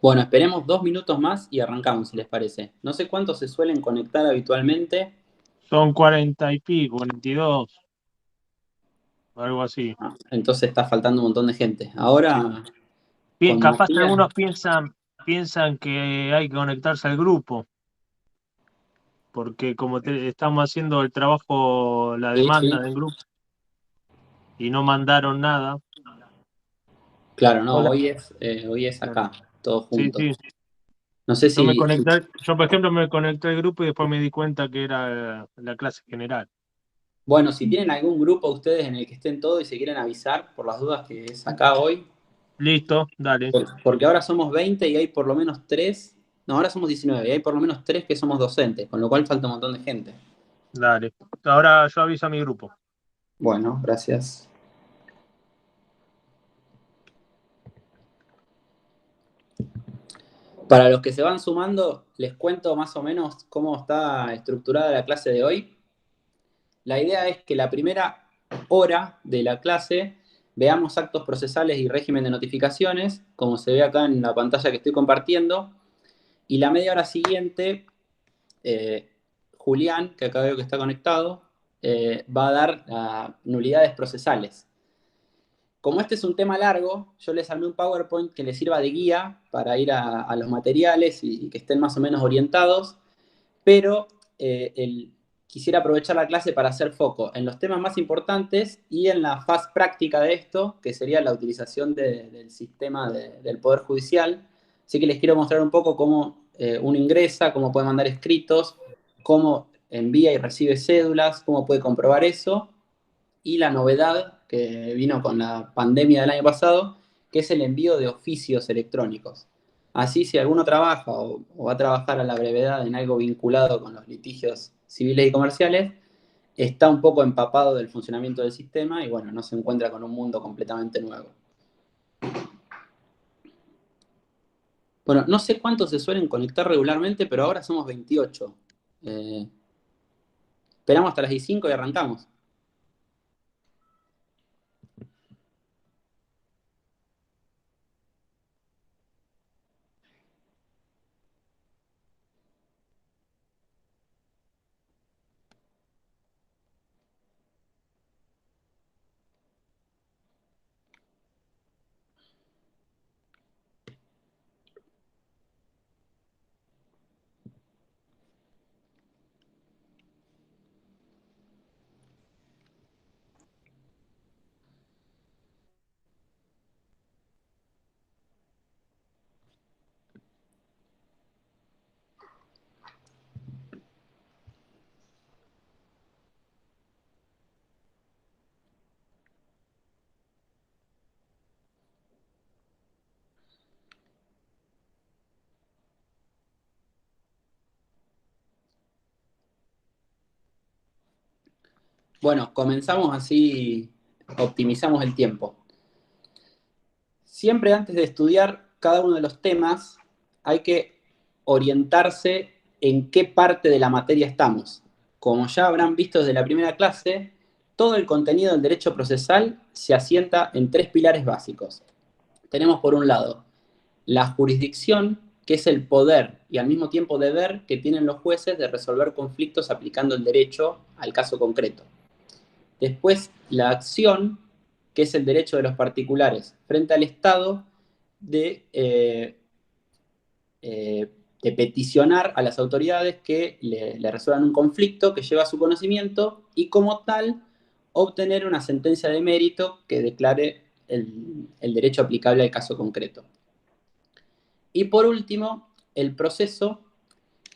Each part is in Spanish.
Bueno, esperemos 2 minutos más y arrancamos, si les parece. No sé cuántos se suelen conectar habitualmente. Son 40 y pico, 42, algo así. Entonces está faltando un montón de gente. Sí. Ahora, con Capaz Matías. algunos piensan que hay que conectarse al grupo, porque como estamos haciendo el trabajo, la Sí, sí. demanda del grupo, y no mandaron nada. Claro, no, Hola. hoy es Claro. acá, todos Sí, juntos. sí. No sé Yo me si. conecté, yo por ejemplo me conecté al grupo y después me di cuenta que era la clase general. Bueno, si tienen algún grupo ustedes en el que estén todos y se quieren avisar por las dudas que es acá hoy, Listo, dale, porque ahora somos 20 y hay por lo menos 3. No, ahora somos 19 y hay por lo menos 3 que somos docentes, con lo cual falta un montón de gente. dale. Ahora yo aviso a mi grupo. Bueno, gracias. Para los que se van sumando, les cuento más o menos cómo está estructurada la clase de hoy. La idea es que la primera hora de la clase veamos actos procesales y régimen de notificaciones, como se ve acá en la pantalla que estoy compartiendo, y la media hora siguiente, eh, Julián, que acá veo que está conectado, va a dar nulidades procesales. Como este es un tema largo, yo les armé un PowerPoint que les sirva de guía para ir a los materiales y que estén más o menos orientados, pero quisiera aprovechar la clase para hacer foco en los temas más importantes y en la faz práctica de esto, que sería la utilización del sistema del Poder Judicial. Así que les quiero mostrar un poco cómo uno ingresa, cómo puede mandar escritos, cómo envía y recibe cédulas, cómo puede comprobar eso, y la novedad que vino con la pandemia del año pasado, que es el envío de oficios electrónicos. Así, si alguno trabaja o va a trabajar a la brevedad en algo vinculado con los litigios civiles y comerciales, está un poco empapado del funcionamiento del sistema y bueno, no se encuentra con un mundo completamente nuevo. Bueno, no sé cuántos se suelen conectar regularmente, pero ahora somos 28. Eh, Esperamos hasta las 15 y arrancamos. Bueno, comenzamos así, optimizamos el tiempo. Siempre antes de estudiar cada uno de los temas, hay que orientarse en qué parte de la materia estamos. Como ya habrán visto desde la primera clase, todo el contenido del derecho procesal se asienta en 3 pilares básicos. Tenemos por un lado la jurisdicción, que es el poder y al mismo tiempo deber que tienen los jueces de resolver conflictos aplicando el derecho al caso concreto. Después, la acción, que es el derecho de los particulares frente al Estado de, eh, de peticionar a las autoridades que le resuelvan un conflicto que lleva a su conocimiento y como tal obtener una sentencia de mérito que declare el derecho aplicable al caso concreto. Y por último, el proceso,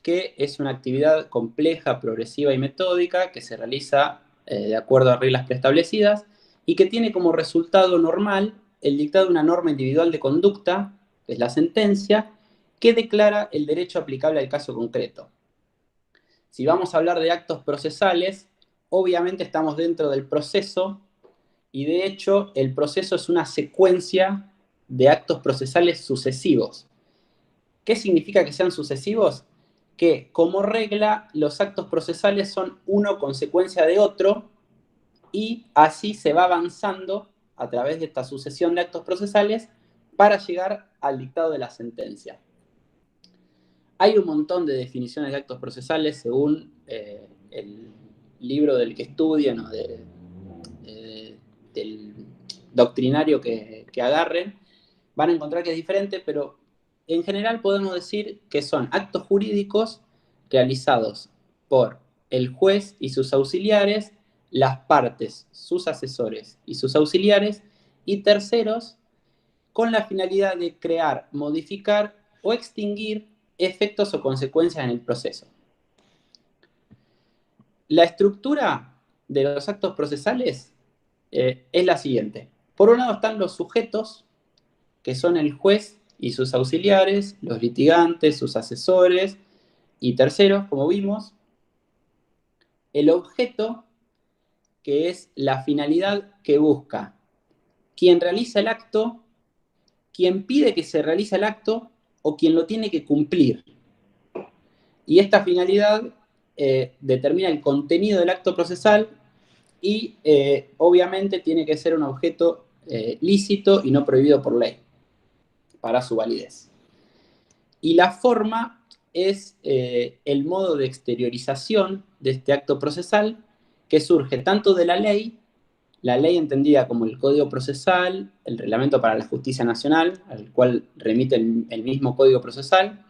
que es una actividad compleja, progresiva y metódica que se realiza de acuerdo a reglas preestablecidas y que tiene como resultado normal el dictado de una norma individual de conducta, que es la sentencia, que declara el derecho aplicable al caso concreto. Si vamos a hablar de actos procesales, obviamente estamos dentro del proceso y de hecho el proceso es una secuencia de actos procesales sucesivos. ¿Qué significa que sean sucesivos? Que como regla los actos procesales son uno consecuencia de otro y así se va avanzando a través de esta sucesión de actos procesales para llegar al dictado de la sentencia. Hay un montón de definiciones de actos procesales según el libro del que estudien o del doctrinario que agarren. Van a encontrar que es diferente, pero en general podemos decir que son actos jurídicos realizados por el juez y sus auxiliares, las partes, sus asesores y sus auxiliares, y terceros, con la finalidad de crear, modificar o extinguir efectos o consecuencias en el proceso. La estructura de los actos procesales es la siguiente. Por un lado están los sujetos, que son el juez y sus auxiliares, los litigantes, sus asesores y terceros, como vimos. El objeto, que es la finalidad que busca quien realiza el acto, quien pide que se realice el acto o quien lo tiene que cumplir. Y esta finalidad determina el contenido del acto procesal y obviamente tiene que ser un objeto lícito y no prohibido por ley para su validez. Y la forma es el modo de exteriorización de este acto procesal que surge tanto de la ley entendida como el Código Procesal, el Reglamento para la Justicia Nacional, al cual remite el mismo Código Procesal.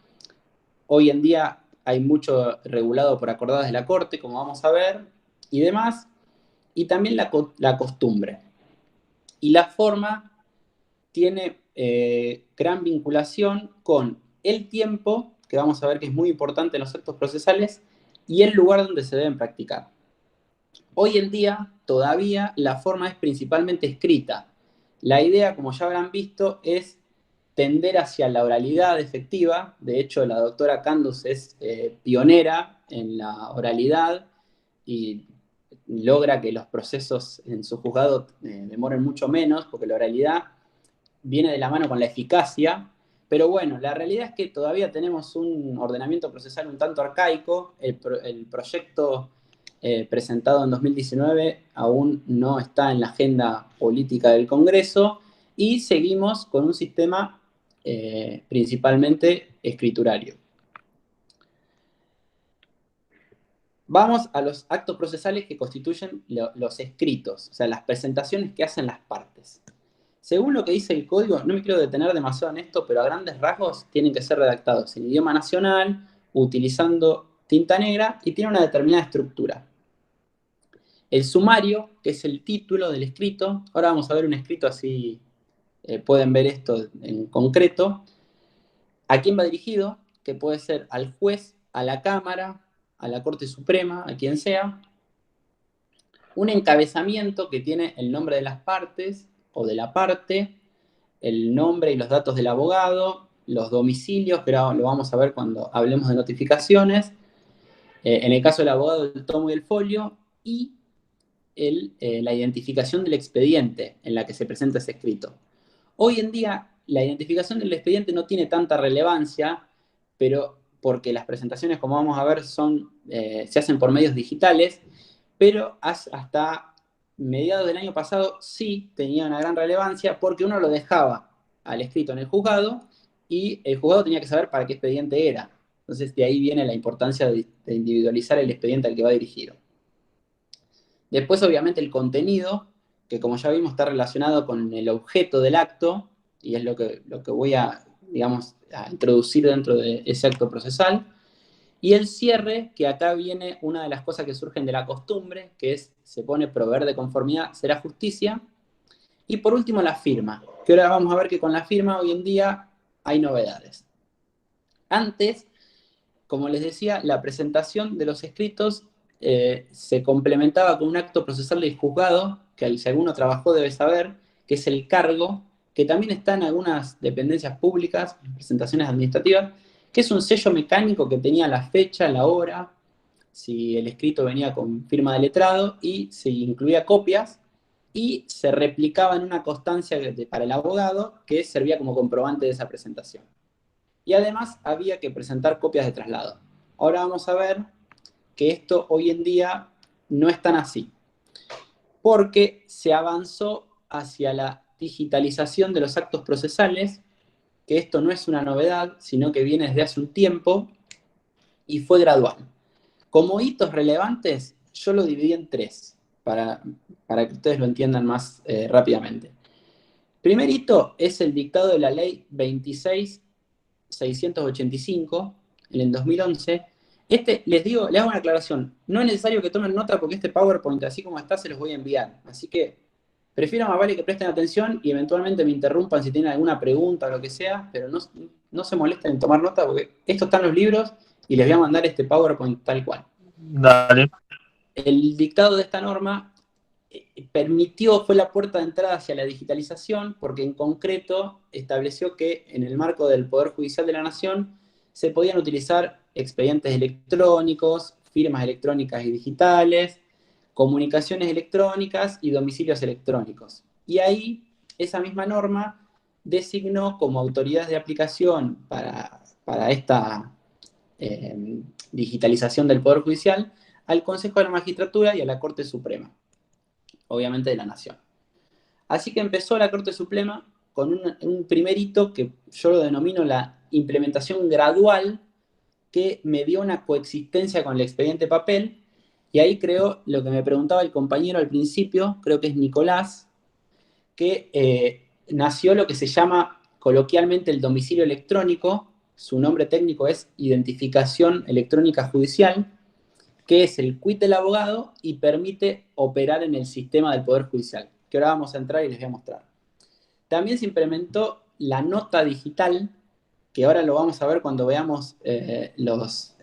Hoy en día hay mucho regulado por acordadas de la Corte, como vamos a ver, y demás, y también la costumbre. Y la forma tiene gran vinculación con el tiempo, que vamos a ver que es muy importante en los actos procesales, y el lugar donde se deben practicar. Hoy en día, todavía, la forma es principalmente escrita. La idea, como ya habrán visto, es tender hacia la oralidad efectiva. De hecho, la doctora Candus es pionera en la oralidad y logra que los procesos en su juzgado demoren mucho menos, porque la oralidad viene de la mano con la eficacia. Pero bueno, la realidad es que todavía tenemos un ordenamiento procesal un tanto arcaico. El proyecto presentado en 2019 aún no está en la agenda política del Congreso y seguimos con un sistema principalmente escriturario. Vamos a los actos procesales que constituyen los escritos, o sea, las presentaciones que hacen las partes. Según lo que dice el código, no me quiero detener demasiado en esto, pero a grandes rasgos tienen que ser redactados en idioma nacional, utilizando tinta negra y tiene una determinada estructura. El sumario, que es el título del escrito, ahora vamos a ver un escrito así pueden ver esto en concreto. ¿A quién va dirigido? Que puede ser al juez, a la Cámara, a la Corte Suprema, a quien sea. Un encabezamiento que tiene el nombre de las partes o de la parte, el nombre y los datos del abogado, los domicilios, que ahora lo vamos a ver cuando hablemos de notificaciones, en el caso del abogado, el tomo y el folio, y la identificación del expediente en la que se presenta ese escrito. Hoy en día, la identificación del expediente no tiene tanta relevancia, pero porque las presentaciones, como vamos a ver, se hacen por medios digitales, pero hasta mediados del año pasado sí tenía una gran relevancia porque uno lo dejaba al escrito en el juzgado y el juzgado tenía que saber para qué expediente era. Entonces, de ahí viene la importancia de individualizar el expediente al que va dirigido. Después, obviamente, el contenido, que como ya vimos está relacionado con el objeto del acto, y es lo que voy a, digamos, a introducir dentro de ese acto procesal. Y el cierre, que acá viene una de las cosas que surgen de la costumbre, que se pone proveer de conformidad, será justicia. Y por último, la firma, que ahora vamos a ver que con la firma hoy en día hay novedades. Antes, como les decía, la presentación de los escritos se complementaba con un acto procesal del juzgado, que si alguno trabajó debe saber, que es el cargo, que también está en algunas dependencias públicas, presentaciones administrativas, que es un sello mecánico que tenía la fecha, la hora, si el escrito venía con firma de letrado y se incluía copias y se replicaba en una constancia para el abogado que servía como comprobante de esa presentación. Y además había que presentar copias de traslado. Ahora vamos a ver que esto hoy en día no es tan así, porque se avanzó hacia la digitalización de los actos procesales que esto no es una novedad, sino que viene desde hace un tiempo y fue gradual. Como hitos relevantes, yo lo dividí en tres, para que ustedes lo entiendan más rápidamente. Primer hito es el dictado de la ley 26.685 en el 2011. Les digo, les hago una aclaración. No es necesario que tomen nota porque este PowerPoint, así como está, se los voy a enviar. Así que prefiero más vale que presten atención y eventualmente me interrumpan si tienen alguna pregunta o lo que sea, pero no se molesten en tomar nota porque esto está en los libros y les voy a mandar este PowerPoint tal cual. Dale. El dictado de esta norma fue la puerta de entrada hacia la digitalización, porque en concreto estableció que en el marco del Poder Judicial de la Nación se podían utilizar expedientes electrónicos, firmas electrónicas y digitales, comunicaciones electrónicas y domicilios electrónicos. Y ahí esa misma norma designó como autoridades de aplicación para esta digitalización del Poder Judicial al Consejo de la Magistratura y a la Corte Suprema, obviamente de la Nación. Así que empezó la Corte Suprema con un primer hito que yo lo denomino la implementación gradual, que me dio una coexistencia con el expediente papel, y ahí creo lo que me preguntaba el compañero al principio, creo que es Nicolás, que nació lo que se llama coloquialmente el domicilio electrónico, su nombre técnico es identificación electrónica judicial, que es el quit del abogado y permite operar en el sistema del Poder Judicial, que ahora vamos a entrar y les voy a mostrar. También se implementó la nota digital, que ahora lo vamos a ver cuando veamos los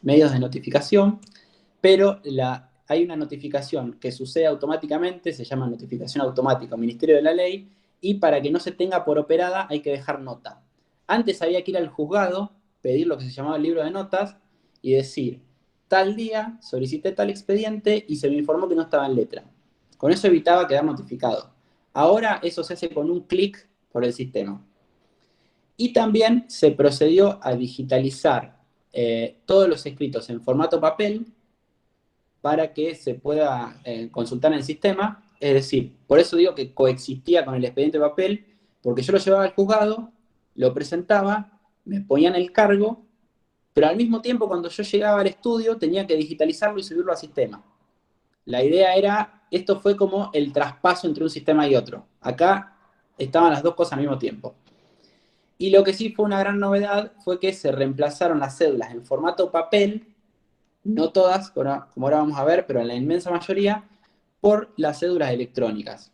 medios de notificación, pero hay una notificación que sucede automáticamente, se llama notificación automática, Ministerio de la Ley, y para que no se tenga por operada hay que dejar nota. Antes había que ir al juzgado, pedir lo que se llamaba el libro de notas y decir, tal día solicité tal expediente y se me informó que no estaba en letra. Con eso evitaba quedar notificado. Ahora eso se hace con un clic por el sistema. Y también se procedió a digitalizar todos los escritos en formato papel para que se pueda consultar en el sistema. Es decir, por eso digo que coexistía con el expediente papel, porque yo lo llevaba al juzgado, lo presentaba, me ponían el cargo, pero al mismo tiempo cuando yo llegaba al estudio tenía que digitalizarlo y subirlo al sistema. La idea era, esto fue como el traspaso entre un sistema y otro. Acá estaban las dos cosas al mismo tiempo. Y lo que sí fue una gran novedad fue que se reemplazaron las cédulas en formato papel, no todas, como ahora vamos a ver, pero en la inmensa mayoría, por las cédulas electrónicas.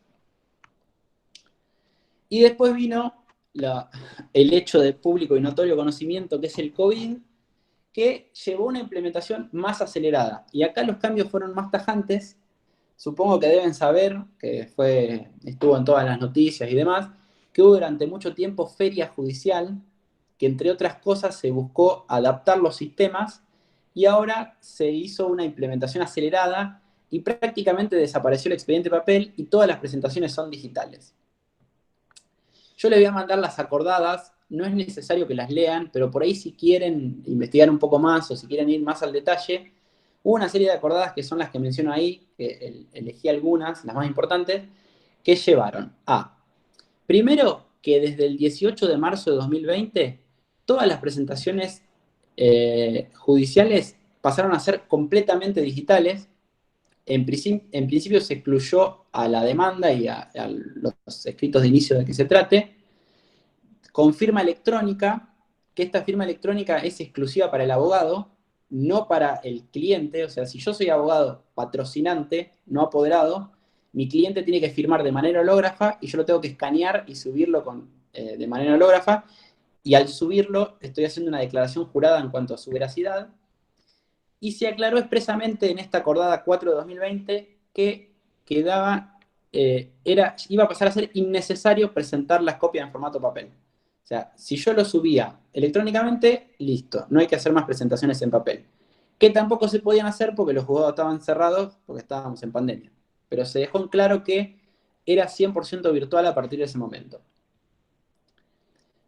Y después vino el hecho de público y notorio conocimiento, que es el COVID, que llevó una implementación más acelerada. Y acá los cambios fueron más tajantes. Supongo que deben saber, que estuvo en todas las noticias y demás, que hubo durante mucho tiempo feria judicial, que entre otras cosas se buscó adaptar los sistemas y ahora se hizo una implementación acelerada y prácticamente desapareció el expediente papel y todas las presentaciones son digitales. Yo les voy a mandar las acordadas, no es necesario que las lean, pero por ahí si quieren investigar un poco más o si quieren ir más al detalle, hubo una serie de acordadas que son las que menciono ahí, que elegí algunas, las más importantes, que llevaron a, primero, que desde el 18 de marzo de 2020, todas las presentaciones judiciales pasaron a ser completamente digitales. En principio se excluyó a la demanda y a los escritos de inicio de que se trate, con firma electrónica, que esta firma electrónica es exclusiva para el abogado, no para el cliente. O sea, si yo soy abogado patrocinante, no apoderado, mi cliente tiene que firmar de manera hológrafa y yo lo tengo que escanear y subirlo de manera hológrafa. Y al subirlo estoy haciendo una declaración jurada en cuanto a su veracidad. Y se aclaró expresamente en esta acordada 4 de 2020 que iba a pasar a ser innecesario presentar las copias en formato papel. O sea, si yo lo subía electrónicamente, listo, no hay que hacer más presentaciones en papel. Que tampoco se podían hacer porque los juzgados estaban cerrados porque estábamos en pandemia. Pero se dejó en claro que era 100% virtual a partir de ese momento.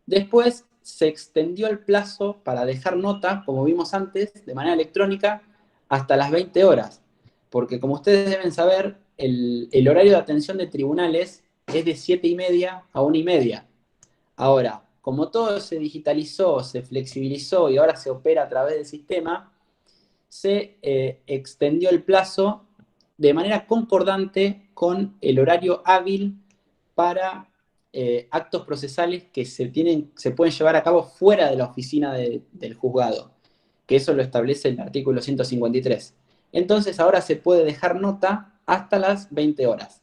Después se extendió el plazo para dejar nota, como vimos antes, de manera electrónica, hasta las 20 horas. Porque como ustedes deben saber, el horario de atención de tribunales es de 7:30 a 1:30. Ahora, como todo se digitalizó, se flexibilizó y ahora se opera a través del sistema, se extendió el plazo de manera concordante con el horario hábil para actos procesales que se pueden llevar a cabo fuera de la oficina del juzgado, que eso lo establece el artículo 153. Entonces ahora se puede dejar nota hasta las 20 horas.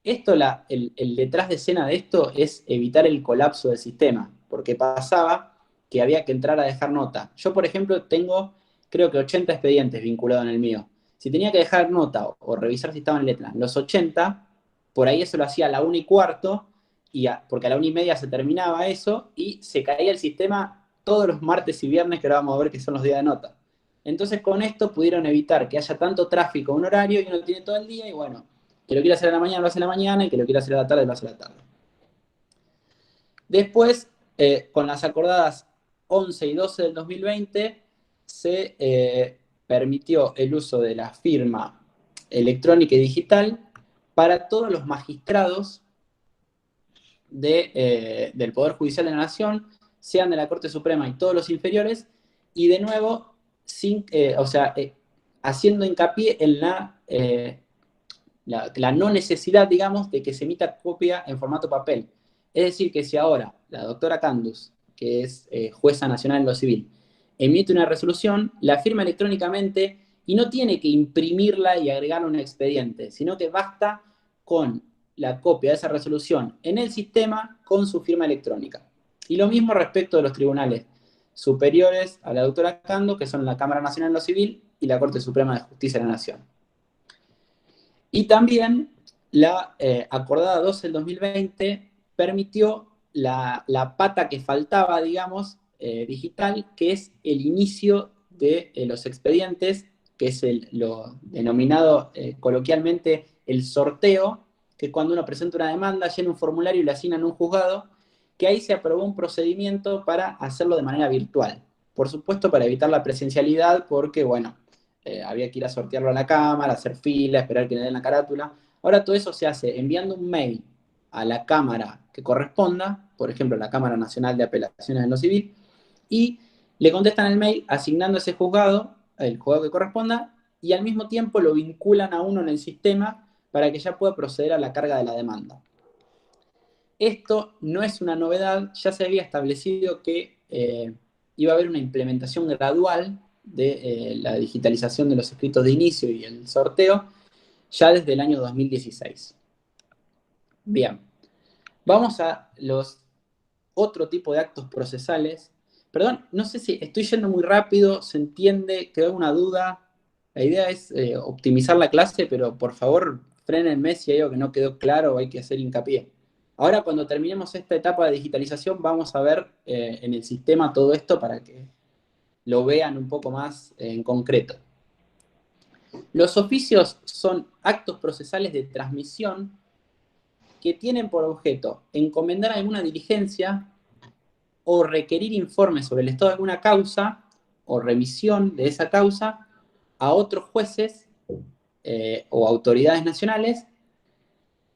Esto, el detrás de escena de esto es evitar el colapso del sistema, porque pasaba que había que entrar a dejar nota. Yo, por ejemplo, tengo creo que 80 expedientes vinculados en el mío. Si tenía que dejar nota o revisar si estaban en letra los 80, por ahí eso lo hacía a la 1:15, porque a la 1:30 se terminaba eso y se caía el sistema todos los martes y viernes, que ahora vamos a ver que son los días de nota. Entonces con esto pudieron evitar que haya tanto tráfico en un horario y uno tiene todo el día y bueno, que lo quiera hacer a la mañana lo hace a la mañana y que lo quiera hacer a la tarde lo hace a la tarde. Después, con las acordadas 11 y 12 del 2020, se permitió el uso de la firma electrónica y digital para todos los magistrados del Poder Judicial de la Nación, sean de la Corte Suprema y todos los inferiores, y de nuevo, haciendo hincapié en la no necesidad, digamos, de que se emita copia en formato papel. Es decir, que si ahora la doctora Candus, que es jueza nacional en lo civil, emite una resolución, la firma electrónicamente y no tiene que imprimirla y agregarla a un expediente, sino que basta con la copia de esa resolución en el sistema con su firma electrónica. Y lo mismo respecto de los tribunales superiores a la doctora Candus, que son la Cámara Nacional en lo Civil y la Corte Suprema de Justicia de la Nación. Y también la acordada 12 del 2020 permitió la pata que faltaba, digamos, digital, que es el inicio de los expedientes, que es lo denominado coloquialmente el sorteo, que cuando uno presenta una demanda, llena un formulario y le asignan un juzgado, que ahí se aprobó un procedimiento para hacerlo de manera virtual. Por supuesto, para evitar la presencialidad, porque, bueno, había que ir a sortearlo a la cámara, hacer fila, esperar que le den la carátula. Ahora todo eso se hace enviando un mail a la cámara que corresponda, por ejemplo, la Cámara Nacional de Apelaciones en lo Civil, y le contestan el mail asignando ese juzgado, el juzgado que corresponda, y al mismo tiempo lo vinculan a uno en el sistema para que ya pueda proceder a la carga de la demanda. Esto no es una novedad, ya se había establecido que iba a haber una implementación gradual de la digitalización de los escritos de inicio y el sorteo ya desde el año 2016. Bien, vamos a los otro tipo de actos procesales. Perdón, no sé si estoy yendo muy rápido, se entiende, quedó alguna duda. La idea es optimizar la clase, pero por favor frénenme si hay algo que no quedó claro o hay que hacer hincapié. Ahora, cuando terminemos esta etapa de digitalización, vamos a ver en el sistema todo esto para que lo vean un poco más en concreto. Los oficios son actos procesales de transmisión que tienen por objeto encomendar alguna diligencia o requerir informes sobre el estado de alguna causa o remisión de esa causa a otros jueces o autoridades nacionales,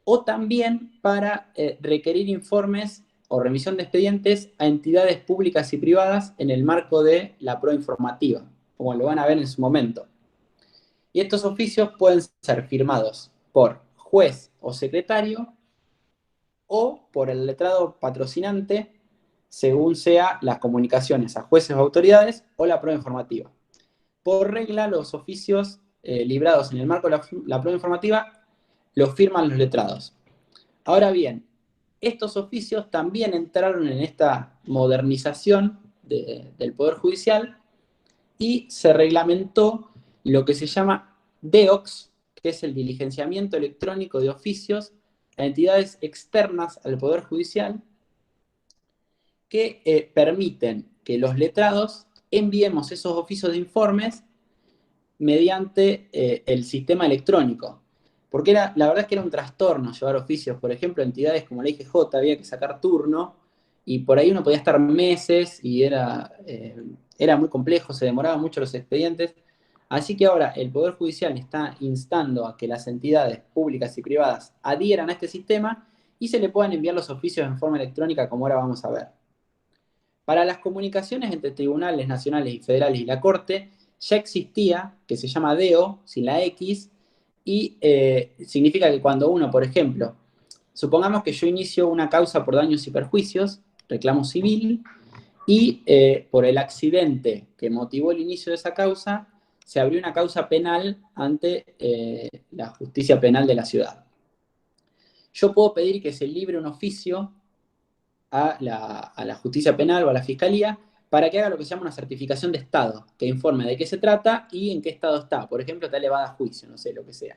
o también para requerir informes o remisión de expedientes a entidades públicas y privadas en el marco de la prueba informativa, como lo van a ver en su momento. Y estos oficios pueden ser firmados por juez o secretario o por el letrado patrocinante, según sea las comunicaciones a jueces o autoridades o la prueba informativa. Por regla, los oficios librados en el marco de la prueba informativa los firman los letrados. Ahora bien, estos oficios también entraron en esta modernización del Poder Judicial y se reglamentó lo que se llama DEOX, que es el diligenciamiento electrónico de oficios a entidades externas al Poder Judicial, que permiten que los letrados enviemos esos oficios de informes mediante el sistema electrónico. Porque la verdad es que era un trastorno llevar oficios. Por ejemplo, entidades como la IGJ había que sacar turno y por ahí uno podía estar meses y era muy complejo, se demoraban mucho los expedientes. Así que ahora el Poder Judicial está instando a que las entidades públicas y privadas adhieran a este sistema y se le puedan enviar los oficios en forma electrónica, como ahora vamos a ver. Para las comunicaciones entre tribunales nacionales y federales y la Corte, ya existía, que se llama DEO, sin la X, y significa que cuando uno, por ejemplo, supongamos que yo inicio una causa por daños y perjuicios, reclamo civil, y por el accidente que motivó el inicio de esa causa, se abrió una causa penal ante la justicia penal de la ciudad. Yo puedo pedir que se libre un oficio a la justicia penal o a la fiscalía para que haga lo que se llama una certificación de estado, que informe de qué se trata y en qué estado está. Por ejemplo, está elevada a juicio, no sé, lo que sea.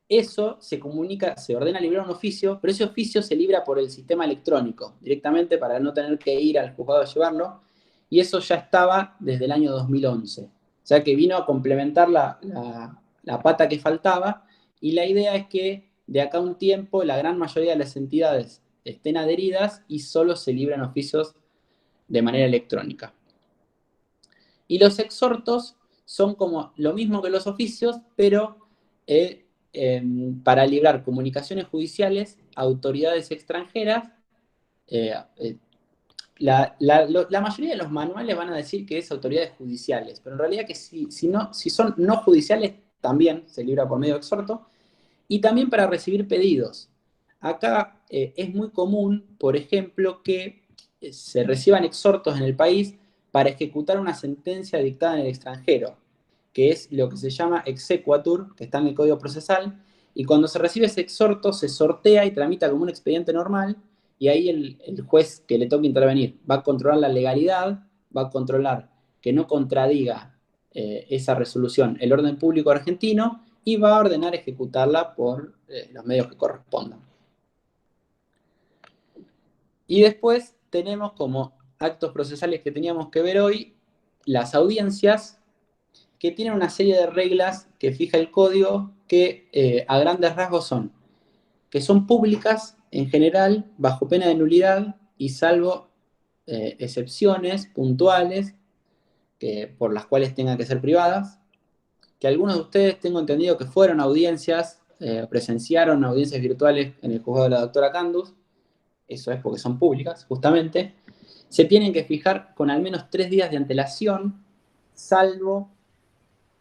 Eso se comunica, se ordena librar un oficio, pero ese oficio se libra por el sistema electrónico, directamente para no tener que ir al juzgado a llevarlo, y eso ya estaba desde el año 2011. O sea que vino a complementar la pata que faltaba, y la idea es que de acá a un tiempo la gran mayoría de las entidades estén adheridas y solo se libran oficios de manera electrónica. Y los exhortos son como lo mismo que los oficios, pero para librar comunicaciones judiciales a autoridades extranjeras. La mayoría de los manuales van a decir que es autoridades judiciales, pero en realidad que si son no judiciales, también se libra por medio de exhorto, y también para recibir pedidos. Acá es muy común, por ejemplo, que se reciban exhortos en el país para ejecutar una sentencia dictada en el extranjero, que es lo que se llama exequatur, que está en el Código Procesal, y cuando se recibe ese exhorto se sortea y tramita como un expediente normal, y ahí el juez que le toca intervenir va a controlar la legalidad, va a controlar que no contradiga esa resolución el orden público argentino, y va a ordenar ejecutarla por los medios que correspondan. Y después tenemos como actos procesales que teníamos que ver hoy, las audiencias, que tienen una serie de reglas que fija el código que a grandes rasgos son, que son públicas en general, bajo pena de nulidad y salvo excepciones puntuales por las cuales tengan que ser privadas, que algunos de ustedes tengo entendido que fueron a audiencias, presenciaron audiencias virtuales en el juzgado de la doctora Candus, eso es porque son públicas, justamente, se tienen que fijar con al menos 3 días de antelación, salvo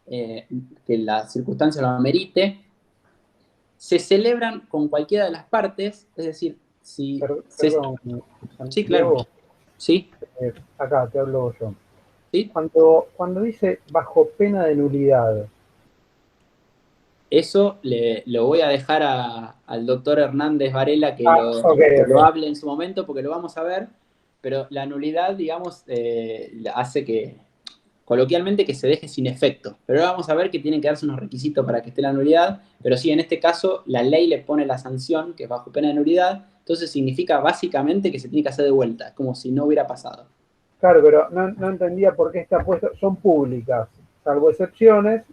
que la circunstancia lo amerite. Se celebran con cualquiera de las partes, es decir, si... Perdón, Sí, claro. Diego, Sí. Acá te hablo yo. ¿Sí? Cuando dice bajo pena de nulidad. Eso lo voy a dejar al doctor Hernández Varela que lo hable en su momento, porque lo vamos a ver, pero la nulidad, digamos, hace que, coloquialmente, que se deje sin efecto. Pero ahora vamos a ver que tienen que darse unos requisitos para que esté la nulidad, pero sí, en este caso, la ley le pone la sanción, que es bajo pena de nulidad, entonces significa básicamente que se tiene que hacer de vuelta, es como si no hubiera pasado. Claro, pero no entendía por qué está puesto, son públicas, salvo excepciones,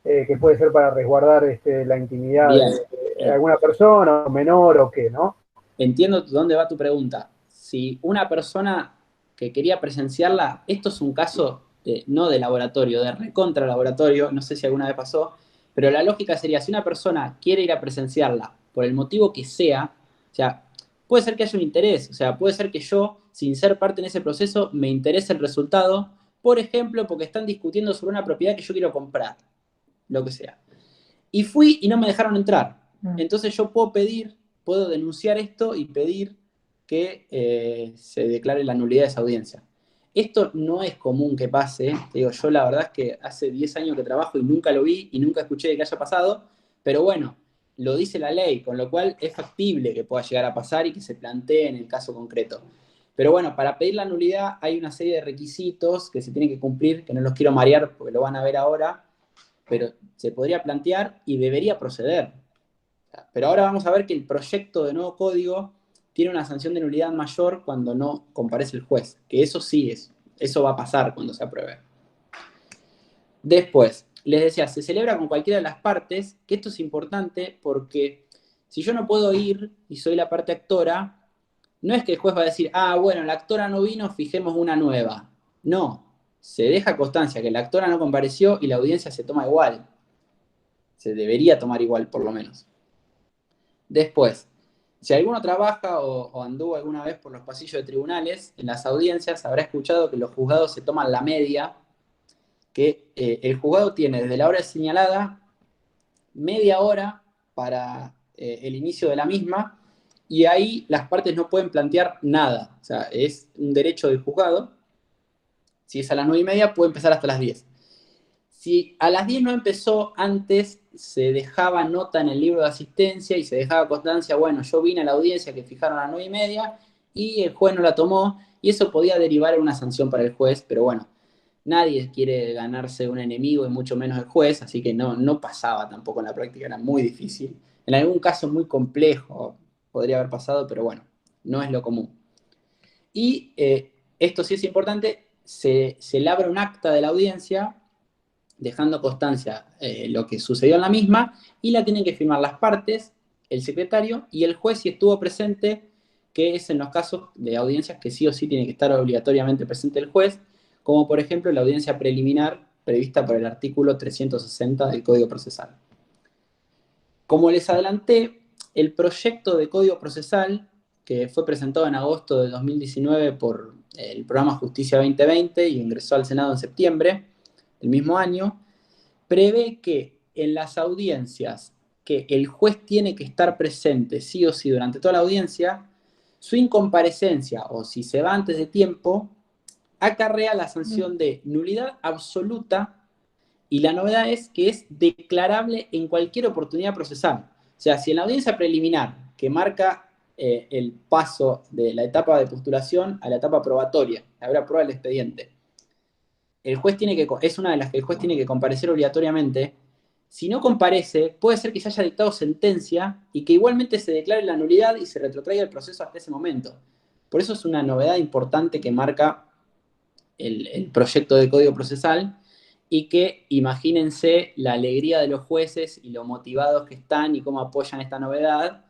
que puede ser para resguardar la intimidad de alguna persona, o menor, o qué, ¿no? Entiendo dónde va tu pregunta. Si una persona que quería presenciarla, esto es un caso no de laboratorio, de recontra laboratorio, no sé si alguna vez pasó, pero la lógica sería, si una persona quiere ir a presenciarla por el motivo que sea, o sea, puede ser que haya un interés, o sea, puede ser que yo, sin ser parte en ese proceso, me interese el resultado, por ejemplo, porque están discutiendo sobre una propiedad que yo quiero comprar, lo que sea. Y fui y no me dejaron entrar. Entonces yo puedo denunciar esto y pedir que se declare la nulidad de esa audiencia. Esto no es común que pase, te digo, yo la verdad es que hace 10 años que trabajo y nunca lo vi y nunca escuché de que haya pasado, pero bueno, lo dice la ley, con lo cual es factible que pueda llegar a pasar y que se plantee en el caso concreto. Pero bueno, para pedir la nulidad hay una serie de requisitos que se tienen que cumplir, que no los quiero marear porque lo van a ver ahora, pero se podría plantear y debería proceder. Pero ahora vamos a ver que el proyecto de nuevo código tiene una sanción de nulidad mayor cuando no comparece el juez, que eso sí eso va a pasar cuando se apruebe. Después, les decía, se celebra con cualquiera de las partes, que esto es importante porque si yo no puedo ir y soy la parte actora, no es que el juez va a decir, bueno, la actora no vino, fijemos una nueva. No, se deja constancia que la actora no compareció y la audiencia se toma igual. Se debería tomar igual, por lo menos. Después, Si alguno trabaja o anduvo alguna vez por los pasillos de tribunales, en las audiencias habrá escuchado que los juzgados se toman la media, que el juzgado tiene desde la hora señalada media hora para el inicio de la misma, y ahí las partes no pueden plantear nada. O sea, es un derecho del juzgado. Si es a las 9:30, puede empezar hasta las 10. Si a las 10 no empezó antes, se dejaba nota en el libro de asistencia y se dejaba constancia, bueno, yo vine a la audiencia que fijaron a las 9:30 y el juez no la tomó, y eso podía derivar en una sanción para el juez, pero bueno, nadie quiere ganarse un enemigo y mucho menos el juez, así que no pasaba tampoco en la práctica, era muy difícil. En algún caso muy complejo podría haber pasado, pero bueno, no es lo común. Y esto sí es importante, se labra un acta de la audiencia dejando constancia lo que sucedió en la misma, y la tienen que firmar las partes, el secretario y el juez si estuvo presente, que es en los casos de audiencias que sí o sí tiene que estar obligatoriamente presente el juez, como por ejemplo la audiencia preliminar prevista por el artículo 360 del Código Procesal. Como les adelanté, el proyecto de Código Procesal, que fue presentado en agosto de 2019 por el programa Justicia 2020 y ingresó al Senado en septiembre del mismo año, prevé que en las audiencias que el juez tiene que estar presente sí o sí durante toda la audiencia, su incomparecencia o si se va antes de tiempo, acarrea la sanción de nulidad absoluta, y la novedad es que es declarable en cualquier oportunidad procesal. O sea, si en la audiencia preliminar, que marca el paso de la etapa de postulación a la etapa probatoria, habrá prueba del expediente, el juez es una de las que el juez tiene que comparecer obligatoriamente. Si no comparece, puede ser que se haya dictado sentencia y que igualmente se declare la nulidad y se retrotraiga el proceso hasta ese momento. Por eso es una novedad importante que marca el proyecto de Código Procesal, y que imagínense la alegría de los jueces y lo motivados que están y cómo apoyan esta novedad.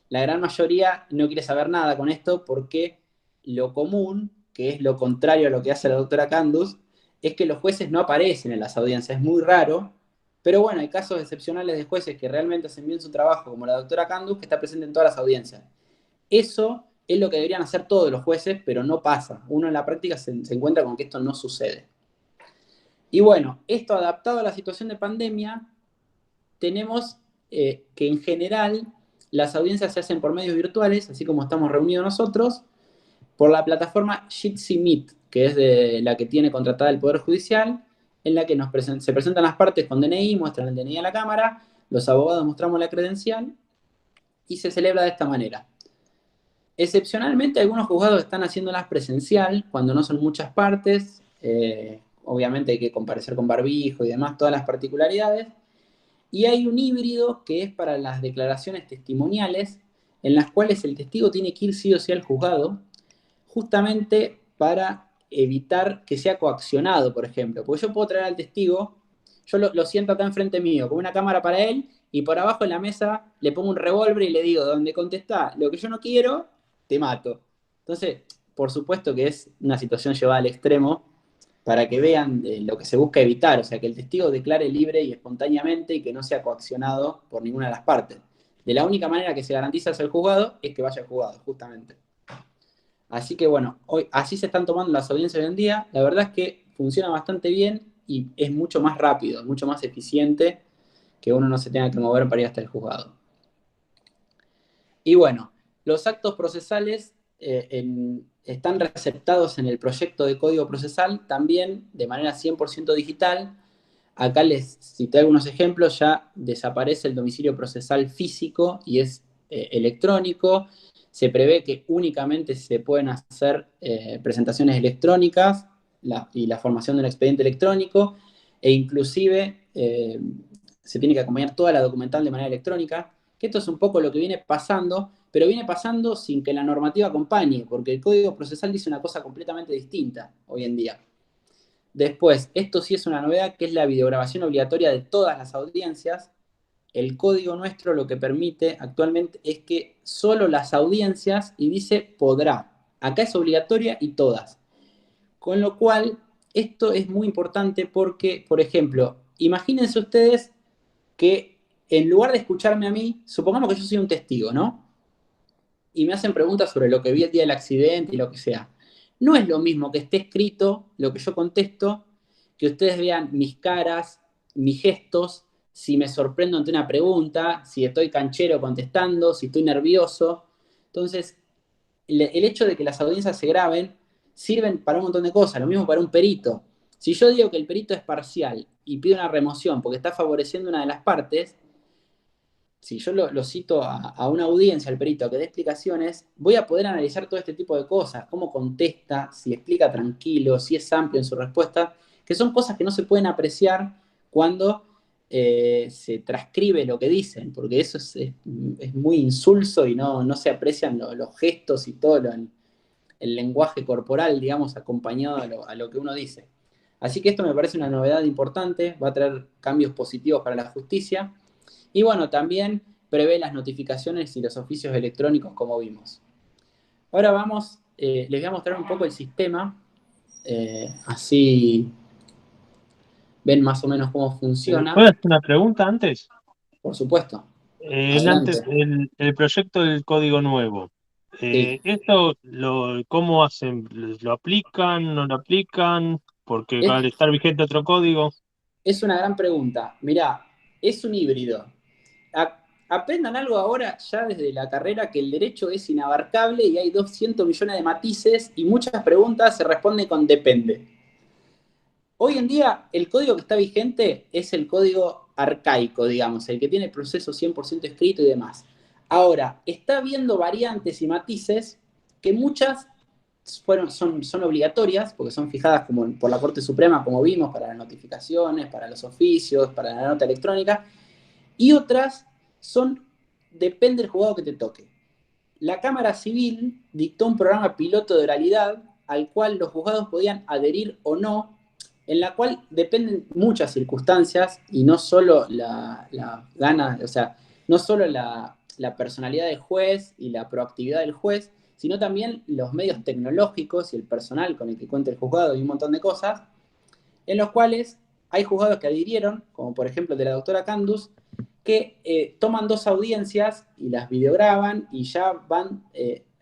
La gran mayoría no quiere saber nada con esto porque lo común, que es lo contrario a lo que hace la doctora Candus, es que los jueces no aparecen en las audiencias, es muy raro, pero bueno, hay casos excepcionales de jueces que realmente hacen bien su trabajo, como la doctora Candus, que está presente en todas las audiencias. Eso es lo que deberían hacer todos los jueces, pero no pasa. Uno en la práctica se encuentra con que esto no sucede. Y bueno, esto adaptado a la situación de pandemia, tenemos que en general las audiencias se hacen por medios virtuales, así como estamos reunidos nosotros, por la plataforma Jitsi Meet, que es de la que tiene contratada el Poder Judicial, en la que se presentan las partes con DNI, muestran el DNI a la cámara, los abogados mostramos la credencial y se celebra de esta manera. Excepcionalmente, algunos juzgados están haciéndolas presencial, cuando no son muchas partes, obviamente hay que comparecer con barbijo y demás, todas las particularidades, y hay un híbrido que es para las declaraciones testimoniales, en las cuales el testigo tiene que ir sí o sí al juzgado, justamente para evitar que sea coaccionado, por ejemplo. Porque yo puedo traer al testigo, yo lo siento acá enfrente mío, con una cámara para él, y por abajo en la mesa le pongo un revólver y le digo, donde contestá lo que yo no quiero, te mato. Entonces, por supuesto que es una situación llevada al extremo para que vean lo que se busca evitar, o sea, que el testigo declare libre y espontáneamente y que no sea coaccionado por ninguna de las partes. De la única manera que se garantiza hacia el juzgado es que vaya al juzgado, justamente. Así que bueno, hoy así se están tomando las audiencias hoy en día. La verdad es que funciona bastante bien y es mucho más rápido, mucho más eficiente, que uno no se tenga que mover para ir hasta el juzgado. Y bueno, los actos procesales están receptados en el proyecto de Código Procesal también de manera 100% digital. Acá les cité algunos ejemplos, ya desaparece el domicilio procesal físico y es electrónico. Se prevé que únicamente se pueden hacer presentaciones electrónicas y la formación de un expediente electrónico, e inclusive se tiene que acompañar toda la documental de manera electrónica, que esto es un poco lo que viene pasando, pero viene pasando sin que la normativa acompañe, porque el Código Procesal dice una cosa completamente distinta hoy en día. Después, esto sí es una novedad, que es la videograbación obligatoria de todas las audiencias. El código nuestro lo que permite actualmente es que solo las audiencias, y dice podrá. Acá es obligatoria y todas. Con lo cual, esto es muy importante porque, por ejemplo, imagínense ustedes que en lugar de escucharme a mí, supongamos que yo soy un testigo, ¿no? y me hacen preguntas sobre lo que vi el día del accidente y lo que sea. No es lo mismo que esté escrito lo que yo contesto, que ustedes vean mis caras, mis gestos, si me sorprendo ante una pregunta, si estoy canchero contestando, si estoy nervioso. Entonces, el hecho de que las audiencias se graben sirven para un montón de cosas, lo mismo para un perito. Si yo digo que el perito es parcial y pido una remoción porque está favoreciendo una de las partes, si yo lo cito a una audiencia, al perito, que dé explicaciones, voy a poder analizar todo este tipo de cosas, cómo contesta, si explica tranquilo, si es amplio en su respuesta, que son cosas que no se pueden apreciar cuando se transcribe lo que dicen, porque eso es muy insulso y no se aprecian los gestos y todo el lenguaje corporal, digamos, acompañado a lo que uno dice. Así que esto me parece una novedad importante, va a traer cambios positivos para la justicia. Y bueno, también prevé las notificaciones y los oficios electrónicos como vimos. Ahora vamos, les voy a mostrar un poco el sistema, así ven más o menos cómo funciona. ¿Puedo hacer una pregunta antes? Por supuesto, Antes, adelante. el proyecto del código nuevo. Sí. ¿Cómo hacen? ¿Lo aplican? ¿No lo aplican? Porque Es, al estar vigente otro código. es una gran pregunta. Mirá, es un híbrido. Aprendan algo ahora, ya desde la carrera, que el derecho es inabarcable y hay 200 millones de matices y muchas preguntas se responden con depende. Hoy en día, el código que está vigente es el código arcaico, digamos, el que tiene el proceso 100% escrito y demás. Ahora, está habiendo variantes y matices que muchas son obligatorias, porque son fijadas por la Corte Suprema, como vimos, para las notificaciones, para los oficios, para la nota electrónica, y otras depende del juzgado que te toque. La Cámara Civil dictó un programa piloto de oralidad al cual los juzgados podían adherir o no, en la cual dependen muchas circunstancias y no solo la gana, o sea, no solo la personalidad del juez y la proactividad del juez, sino también los medios tecnológicos y el personal con el que cuenta el juzgado y un montón de cosas, en los cuales hay juzgados que adhirieron, como por ejemplo el de la doctora Candus, que toman dos audiencias y las videograban y ya van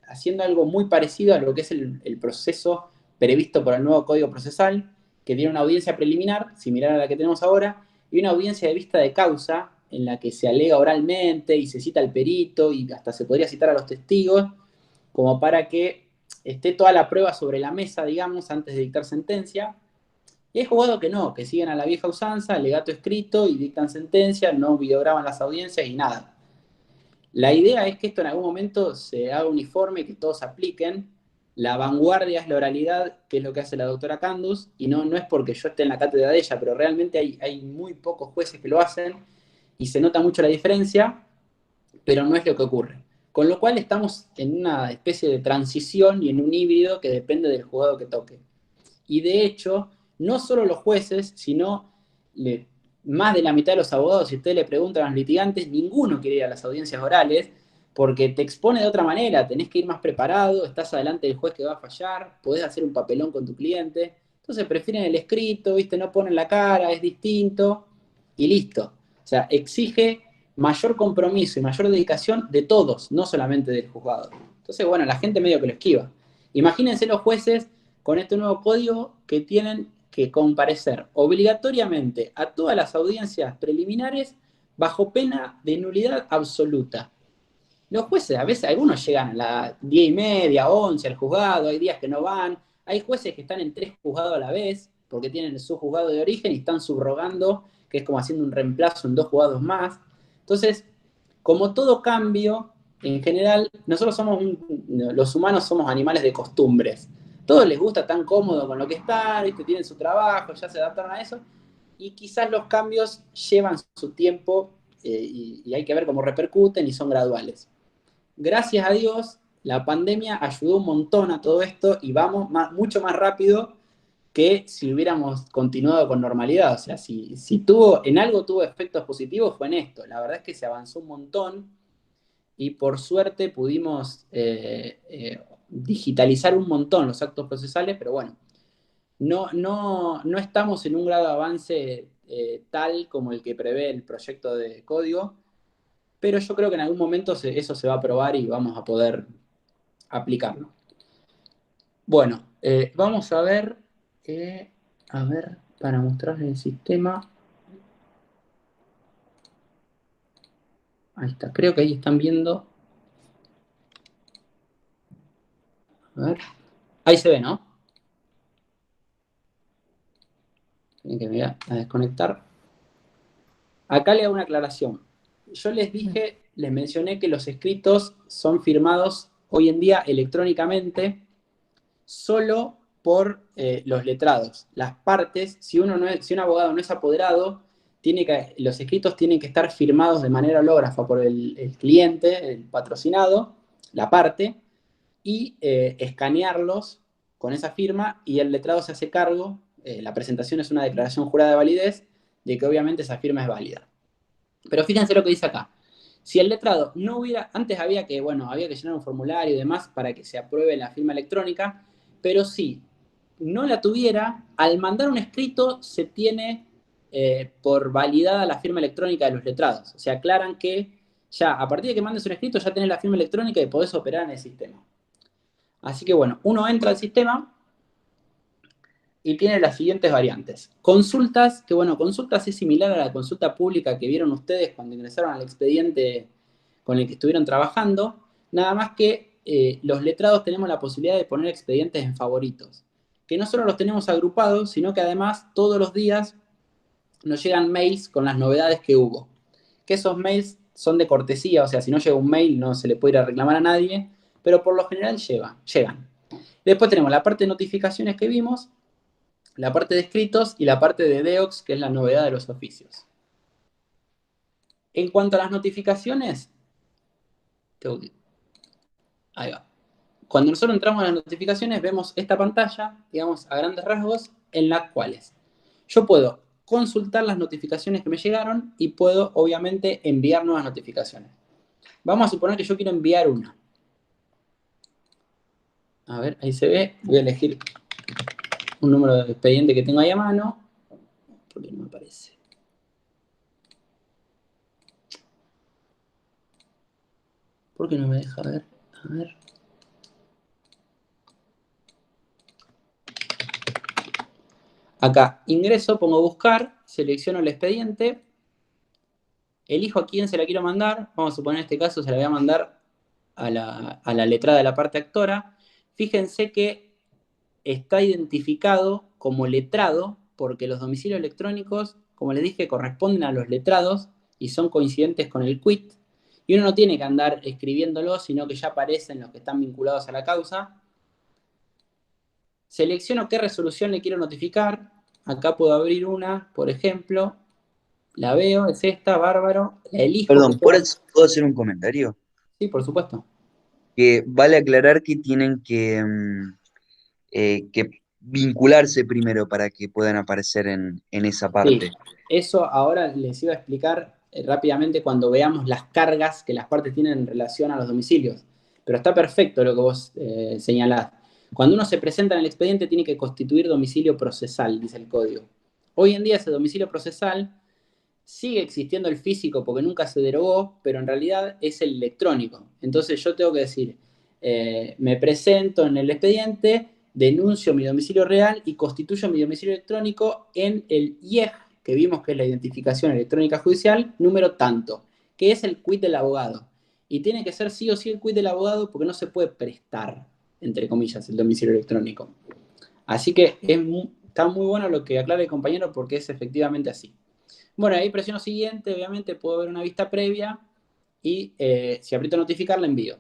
haciendo algo muy parecido a lo que es el proceso previsto por el nuevo Código Procesal, que tiene una audiencia preliminar, similar a la que tenemos ahora, y una audiencia de vista de causa, en la que se alega oralmente y se cita al perito y hasta se podría citar a los testigos, como para que esté toda la prueba sobre la mesa, digamos, antes de dictar sentencia. Y hay juzgados que no, que siguen a la vieja usanza, alegato escrito y dictan sentencia, no videograban las audiencias y nada. La idea es que esto en algún momento se haga uniforme y que todos apliquen. La vanguardia es la oralidad, que es lo que hace la doctora Candus, y no es porque yo esté en la cátedra de ella, pero realmente hay muy pocos jueces que lo hacen y se nota mucho la diferencia, pero no es lo que ocurre. Con lo cual estamos en una especie de transición y en un híbrido que depende del juzgado que toque. Y de hecho, no solo los jueces, sino más de la mitad de los abogados, si usted le preguntan a los litigantes, ninguno quiere ir a las audiencias orales porque te expone de otra manera, tenés que ir más preparado, estás adelante del juez que va a fallar, podés hacer un papelón con tu cliente. Entonces prefieren el escrito, ¿viste? No ponen la cara, es distinto y listo. O sea, exige mayor compromiso y mayor dedicación de todos, no solamente del juzgado. Entonces, bueno, la gente medio que lo esquiva. Imagínense los jueces con este nuevo código que tienen que comparecer obligatoriamente a todas las audiencias preliminares bajo pena de nulidad absoluta. Los jueces, a veces algunos llegan a las 10:30, 11 al juzgado, hay días que no van, hay jueces que están en 3 juzgados a la vez porque tienen su juzgado de origen y están subrogando, que es como haciendo un reemplazo en 2 juzgados más. Entonces, como todo cambio, en general, los humanos somos animales de costumbres. Todos les gusta tan cómodo con lo que están, ¿viste? Tienen su trabajo, ya se adaptaron a eso, y quizás los cambios llevan su tiempo y hay que ver cómo repercuten y son graduales. Gracias a Dios, la pandemia ayudó un montón a todo esto y vamos mucho más rápido que si hubiéramos continuado con normalidad. O sea, si en algo tuvo efectos positivos fue en esto. La verdad es que se avanzó un montón y por suerte pudimos digitalizar un montón los actos procesales, pero bueno, no estamos en un grado de avance tal como el que prevé el proyecto de código, pero yo creo que en algún momento eso se va a probar y vamos a poder aplicarlo. Bueno, vamos a ver, para mostrarles el sistema. Ahí está, creo que ahí están viendo. A ver. Ahí se ve, ¿no? Tienen que me voy a desconectar. Acá le hago una aclaración. Yo les mencioné que los escritos son firmados hoy en día electrónicamente solo por los letrados. Las partes, si un abogado no es apoderado, los escritos tienen que estar firmados de manera hológrafa por el cliente, el patrocinado, la parte, y escanearlos con esa firma, y el letrado se hace cargo. La presentación es una declaración jurada de validez de que obviamente esa firma es válida. Pero fíjense lo que dice acá. Si el letrado no hubiera, antes había que llenar un formulario y demás para que se apruebe la firma electrónica, pero si no la tuviera, al mandar un escrito se tiene por validada la firma electrónica de los letrados. O sea, aclaran que ya a partir de que mandes un escrito ya tenés la firma electrónica y podés operar en el sistema. Así que bueno, uno entra al sistema y tiene las siguientes variantes. Consultas, que bueno, consultas es similar a la consulta pública que vieron ustedes cuando ingresaron al expediente con el que estuvieron trabajando, nada más que los letrados tenemos la posibilidad de poner expedientes en favoritos, que no solo los tenemos agrupados, sino que además todos los días nos llegan mails con las novedades que hubo. Que esos mails son de cortesía, o sea, si no llega un mail no se le puede ir a reclamar a nadie, pero por lo general llegan. Después tenemos la parte de notificaciones que vimos, la parte de escritos y la parte de DEOX, que es la novedad de los oficios. En cuanto a las notificaciones, ahí va. Cuando nosotros entramos a las notificaciones, vemos esta pantalla, digamos, a grandes rasgos, en las cuales yo puedo consultar las notificaciones que me llegaron y puedo, obviamente, enviar nuevas notificaciones. Vamos a suponer que yo quiero enviar una. A ver, ahí se ve. Voy a elegir un número de expediente que tengo ahí a mano. Porque no me aparece. ¿Por qué no me deja ver? A ver. Acá, ingreso, pongo buscar, selecciono el expediente, elijo a quién se la quiero mandar. Vamos a suponer en este caso se la voy a mandar a la letrada de la parte actora. Fíjense que está identificado como letrado porque los domicilios electrónicos, como les dije, corresponden a los letrados y son coincidentes con el quit. Y uno no tiene que andar escribiéndolo, sino que ya aparecen los que están vinculados a la causa. Selecciono qué resolución le quiero notificar. Acá puedo abrir una, por ejemplo. La veo, es esta, bárbaro. La elijo. Perdón, ¿puedo hacer un comentario? Sí, por supuesto. Que vale aclarar que tienen que vincularse primero para que puedan aparecer en esa parte. Sí, eso ahora les iba a explicar rápidamente cuando veamos las cargas que las partes tienen en relación a los domicilios. Pero está perfecto lo que vos señalás. Cuando uno se presenta en el expediente tiene que constituir domicilio procesal, dice el código. Hoy en día ese domicilio procesal sigue existiendo el físico porque nunca se derogó, pero en realidad es el electrónico. Entonces yo tengo que decir, me presento en el expediente, denuncio mi domicilio real y constituyo mi domicilio electrónico en el IEG, que vimos que es la identificación electrónica judicial, número tanto, que es el quit del abogado. Y tiene que ser sí o sí el quit del abogado porque no se puede prestar, entre comillas, el domicilio electrónico. Así que está muy bueno lo que aclara el compañero porque es efectivamente así. Bueno, ahí presiono siguiente, obviamente puedo ver una vista previa y si aprieto notificar la envío.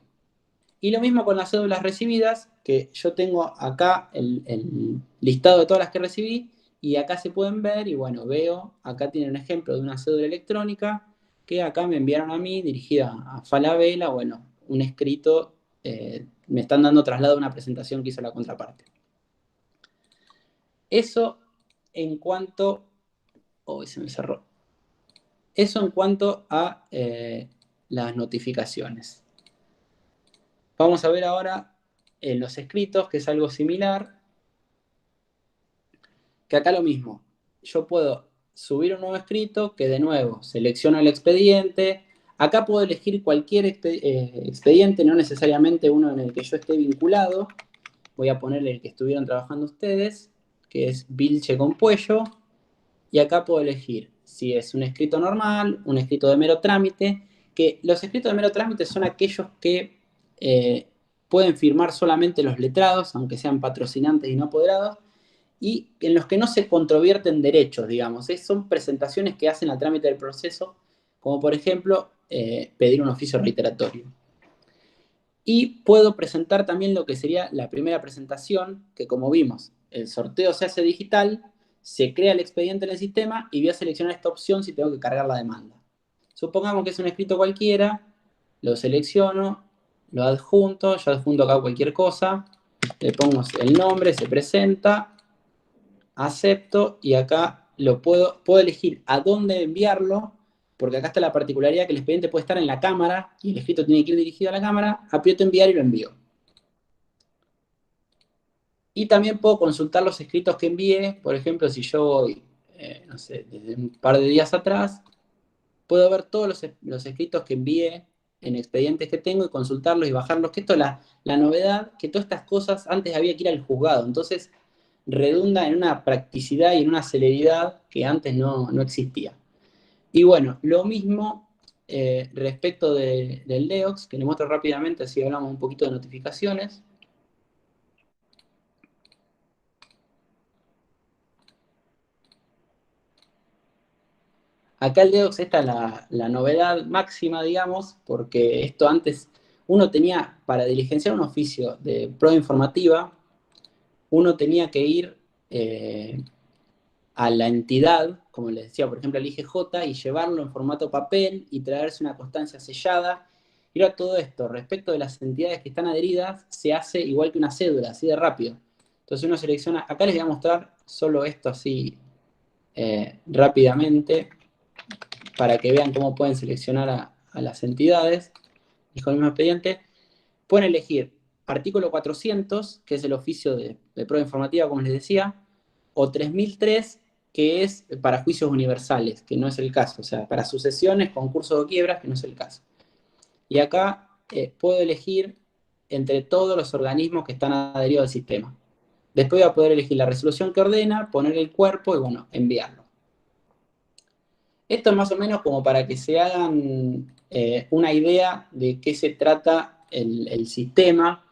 Y lo mismo con las cédulas recibidas, que yo tengo acá el listado de todas las que recibí y acá se pueden ver y bueno, veo, acá tiene un ejemplo de una cédula electrónica que acá me enviaron a mí dirigida a Falabella, bueno, un escrito, me están dando traslado a una presentación que hizo la contraparte. Eso en cuanto... Oh, se me cerró. Eso en cuanto a las notificaciones. Vamos a ver ahora en los escritos, que es algo similar. Que acá lo mismo. Yo puedo subir un nuevo escrito, que de nuevo selecciono el expediente, Acá puedo elegir cualquier expediente, no necesariamente uno en el que yo esté vinculado. Voy a poner el que estuvieron trabajando ustedes, que es Vilche con Puello. Y acá puedo elegir si es un escrito normal, un escrito de mero trámite, que los escritos de mero trámite son aquellos que pueden firmar solamente los letrados, aunque sean patrocinantes y no apoderados, y en los que no se controvierten derechos, digamos. Son presentaciones que hacen al trámite del proceso, como por ejemplo pedir un oficio reiteratorio. Y puedo presentar también lo que sería la primera presentación, que como vimos, el sorteo se hace digital, se crea el expediente en el sistema y voy a seleccionar esta opción si tengo que cargar la demanda. Supongamos que es un escrito cualquiera, lo selecciono, lo adjunto, yo adjunto acá cualquier cosa, le pongo el nombre, se presenta, acepto y acá puedo elegir a dónde enviarlo, porque acá está la particularidad que el expediente puede estar en la cámara y el escrito tiene que ir dirigido a la cámara, aprieto enviar y lo envío. Y también puedo consultar los escritos que envié, por ejemplo, si yo voy, no sé, desde un par de días atrás, puedo ver todos los escritos que envié en expedientes que tengo y consultarlos y bajarlos, que esto es la novedad, que todas estas cosas antes había que ir al juzgado, entonces redunda en una practicidad y en una celeridad que antes no existía. Y bueno, lo mismo respecto del LEOX, que les muestro rápidamente, así hablamos un poquito de notificaciones. Acá el LEOX, esta es la novedad máxima, digamos, porque esto antes uno tenía, para diligenciar un oficio de prueba informativa, uno tenía que ir a la entidad, como les decía, por ejemplo, al IGJ, y llevarlo en formato papel y traerse una constancia sellada. Y ahora todo esto, respecto de las entidades que están adheridas, se hace igual que una cédula, así de rápido. Entonces uno selecciona, acá les voy a mostrar solo esto así rápidamente, para que vean cómo pueden seleccionar a las entidades. Y con el mismo expediente, pueden elegir artículo 400, que es el oficio de prueba informativa, como les decía, o 3003, que es para juicios universales, que no es el caso, o sea, para sucesiones, concursos o quiebras, que no es el caso. Y acá puedo elegir entre todos los organismos que están adheridos al sistema. Después voy a poder elegir la resolución que ordena, poner el cuerpo y, bueno, enviarlo. Esto es más o menos como para que se hagan una idea de qué se trata el sistema.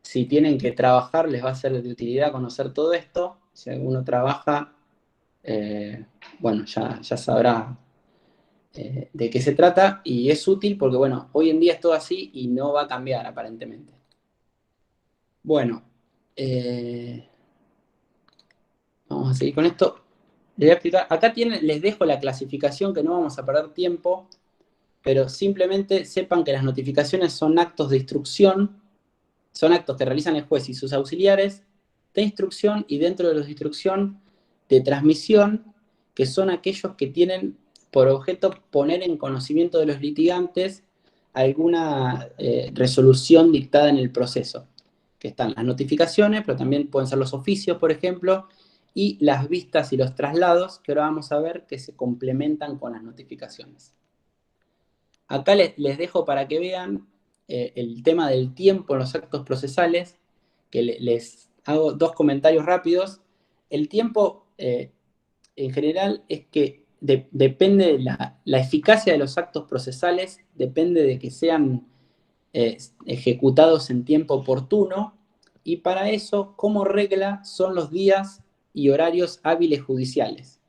Si tienen que trabajar, les va a ser de utilidad conocer todo esto. Si alguno trabaja, bueno, ya sabrá de qué se trata. Y es útil porque, bueno, hoy en día es todo así y no va a cambiar aparentemente. Bueno, vamos a seguir con esto. Les voy a explicar. Acá les dejo la clasificación, que no vamos a perder tiempo, pero simplemente sepan que las notificaciones son actos de instrucción, son actos que realizan el juez y sus auxiliares de instrucción, y dentro de los de instrucción de transmisión, que son aquellos que tienen por objeto poner en conocimiento de los litigantes alguna resolución dictada en el proceso, que están las notificaciones, pero también pueden ser los oficios, por ejemplo, y las vistas y los traslados, que ahora vamos a ver que se complementan con las notificaciones. Acá les dejo para que vean el tema del tiempo en los actos procesales, que les hago dos comentarios rápidos. El tiempo, en general, es que depende de la eficacia de los actos procesales, depende de que sean ejecutados en tiempo oportuno, y para eso, como regla, son los días y horarios hábiles judiciales.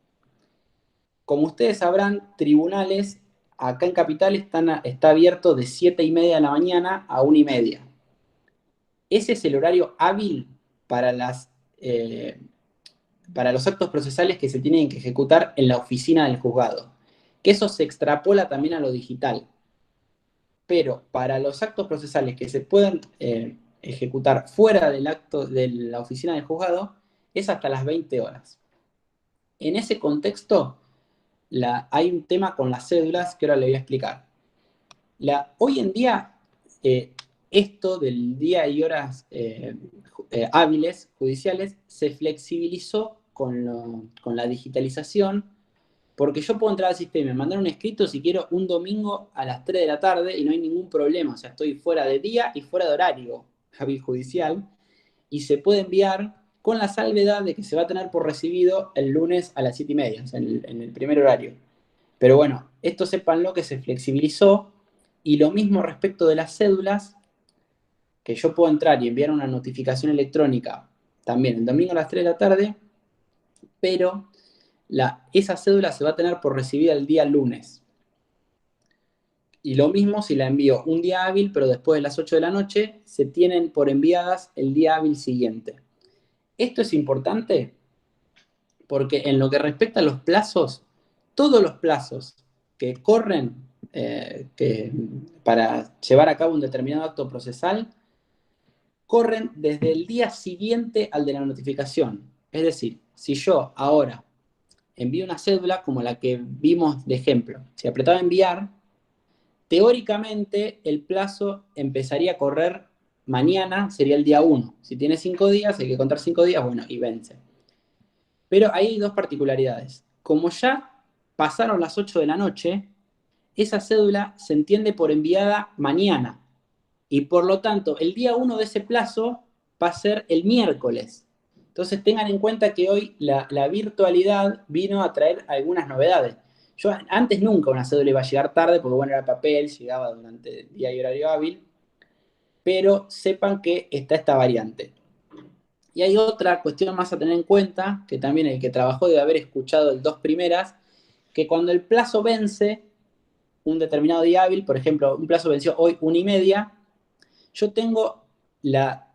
Como ustedes sabrán, tribunales acá en Capital está abierto de 7:30 de la mañana a 1:30. Ese es el horario hábil para los actos procesales que se tienen que ejecutar en la oficina del juzgado. Que eso se extrapola también a lo digital. Pero para los actos procesales que se pueden ejecutar fuera de la oficina del juzgado, es hasta las 20 horas. En ese contexto, hay un tema con las cédulas que ahora le voy a explicar. Hoy en día, esto del día y horas hábiles judiciales se flexibilizó con la digitalización, Porque yo puedo entrar al sistema y mandar un escrito si quiero un domingo a las 3 de la tarde y no hay ningún problema. O sea, estoy fuera de día y fuera de horario hábil judicial. Y se puede enviar con la salvedad de que se va a tener por recibido el lunes a las 7:30, o sea, en el primer horario. Pero bueno, esto sépanlo que se flexibilizó. Y lo mismo respecto de las cédulas, que yo puedo entrar y enviar una notificación electrónica también el domingo a las 3 de la tarde, pero esa cédula se va a tener por recibida el día lunes. Y lo mismo si la envío un día hábil, pero después de las 8 de la noche, se tienen por enviadas el día hábil siguiente. Esto es importante porque en lo que respecta a los plazos, todos los plazos que corren para llevar a cabo un determinado acto procesal, corren desde el día siguiente al de la notificación. Es decir, si yo ahora envío una cédula como la que vimos de ejemplo, si apretaba enviar, teóricamente el plazo empezaría a correr mañana, sería el día 1. Si tiene 5 días, hay que contar 5 días, bueno, y vence. Pero ahí hay dos particularidades. Como ya pasaron las 8 de la noche, esa cédula se entiende por enviada mañana. Y por lo tanto, el día 1 de ese plazo va a ser el miércoles. Entonces tengan en cuenta que hoy la virtualidad vino a traer algunas novedades. Yo antes nunca una cédula iba a llegar tarde, porque bueno, era papel, llegaba durante el día y horario hábil, pero sepan que está esta variante. Y hay otra cuestión más a tener en cuenta, que también el que trabajó debe haber escuchado el dos primeras, que cuando el plazo vence, un determinado día hábil, por ejemplo, un plazo venció hoy 1:30, yo tengo la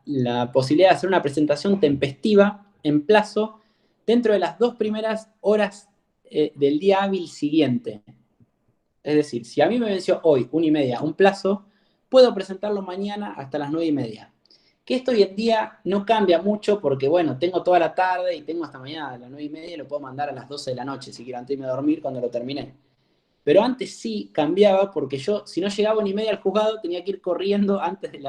posibilidad de hacer una presentación tempestiva en plazo dentro de las 2 primeras horas del día hábil siguiente. Es decir, si a mí me venció hoy 1:30 un plazo, puedo presentarlo mañana hasta las 9:30. Que esto hoy en día no cambia mucho porque, bueno, tengo toda la tarde y tengo hasta mañana a las 9:30 y lo puedo mandar a las 12 de la noche si quiero antes de irme a dormir cuando lo terminé. Pero antes sí cambiaba porque yo, si no llegaba 1:30 al juzgado, tenía que ir corriendo antes de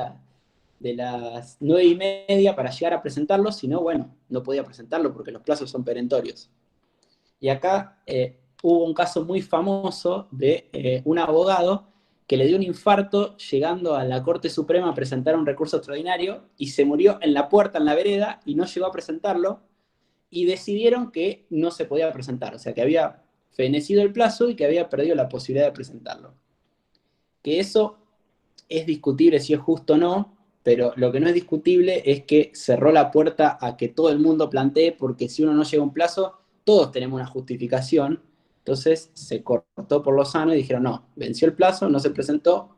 las 9:30 para llegar a presentarlo, si no, bueno, no podía presentarlo porque los plazos son perentorios. Y acá hubo un caso muy famoso de un abogado que le dio un infarto llegando a la Corte Suprema a presentar un recurso extraordinario y se murió en la puerta, en la vereda, y no llegó a presentarlo, y decidieron que no se podía presentar, o sea, que había fenecido el plazo y que había perdido la posibilidad de presentarlo. Que eso es discutible si es justo o no, pero lo que no es discutible es que cerró la puerta a que todo el mundo plantee, porque si uno no llega a un plazo, todos tenemos una justificación. Entonces se cortó por lo sano y dijeron, no, venció el plazo, no se presentó,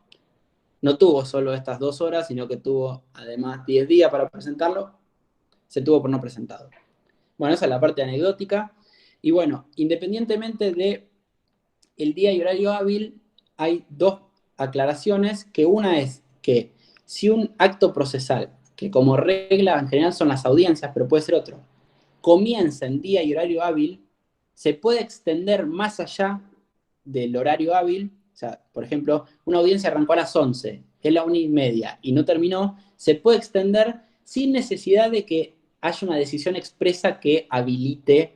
no tuvo solo estas 2 horas, sino que tuvo además 10 días para presentarlo, se tuvo por no presentado. Bueno, esa es la parte anecdótica. Y bueno, independientemente de el día y horario hábil, hay dos aclaraciones, que una es que si un acto procesal, que como regla en general son las audiencias, pero puede ser otro, comienza en día y horario hábil, se puede extender más allá del horario hábil. O sea, por ejemplo, una audiencia arrancó a las 11, es la 1:30 y no terminó, se puede extender sin necesidad de que haya una decisión expresa que habilite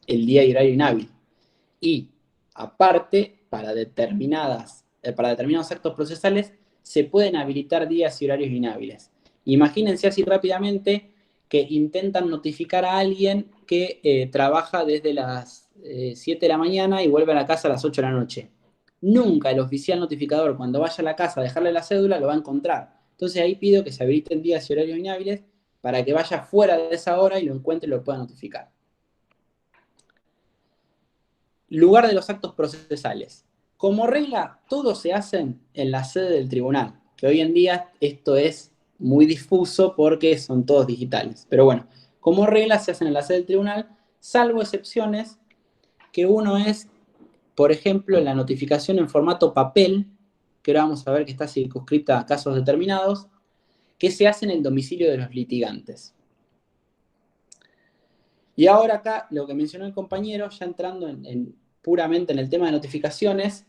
el día y horario inhábil. Y aparte, para determinados actos procesales, se pueden habilitar días y horarios inhábiles. Imagínense así rápidamente que intentan notificar a alguien que trabaja desde las 7 de la mañana y vuelve a la casa a las 8 de la noche. Nunca el oficial notificador, cuando vaya a la casa a dejarle la cédula, lo va a encontrar. Entonces ahí pido que se habiliten días y horarios inhábiles para que vaya fuera de esa hora y lo encuentre y lo pueda notificar. Lugar de los actos procesales. Como regla, todos se hacen en la sede del tribunal, que hoy en día esto es muy difuso porque son todos digitales. Pero bueno, como regla se hacen en la sede del tribunal, salvo excepciones, que uno es, por ejemplo, la notificación en formato papel, que ahora vamos a ver que está circunscrita a casos determinados, que se hace en el domicilio de los litigantes. Y ahora acá, lo que mencionó el compañero, ya entrando puramente en el tema de notificaciones,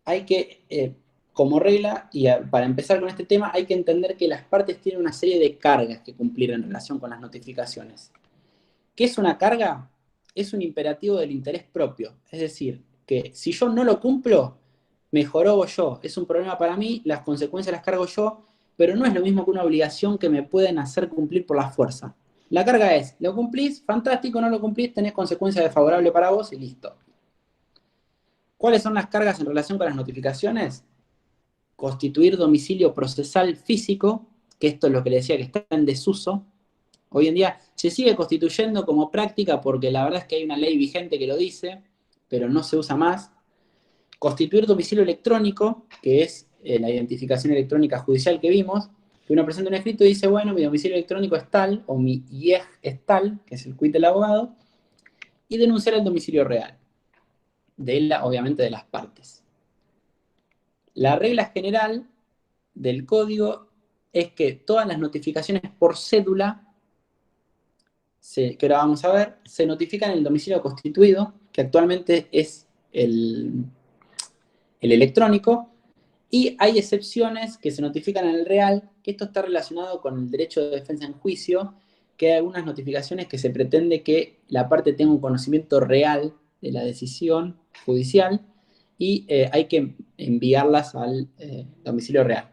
hay que, como regla, y para empezar con este tema, hay que entender que las partes tienen una serie de cargas que cumplir en relación con las notificaciones. ¿Qué es una carga? es un imperativo del interés propio. Es decir, que si yo no lo cumplo, me jorobo yo. Es un problema para mí, las consecuencias las cargo yo, pero no es lo mismo que una obligación que me pueden hacer cumplir por la fuerza. La carga es, lo cumplís, fantástico, no lo cumplís, tenés consecuencias desfavorables para vos y listo. ¿Cuáles son las cargas en relación con las notificaciones? Constituir domicilio procesal físico, que esto es lo que le decía que está en desuso. Hoy en día se sigue constituyendo como práctica porque la verdad es que hay una ley vigente que lo dice, pero no se usa más. Constituir domicilio electrónico, que es la identificación electrónica judicial que vimos, que uno presenta un escrito y dice, bueno, mi domicilio electrónico es tal, o mi IEG es tal, que es el quit del abogado, y denunciar el domicilio real, obviamente de las partes. La regla general del código es que todas las notificaciones por cédula, que ahora vamos a ver, se notifican en el domicilio constituido, que actualmente es el electrónico, y hay excepciones que se notifican en el real, que esto está relacionado con el derecho de defensa en juicio, que hay algunas notificaciones que se pretende que la parte tenga un conocimiento real de la decisión judicial y hay que enviarlas al domicilio real.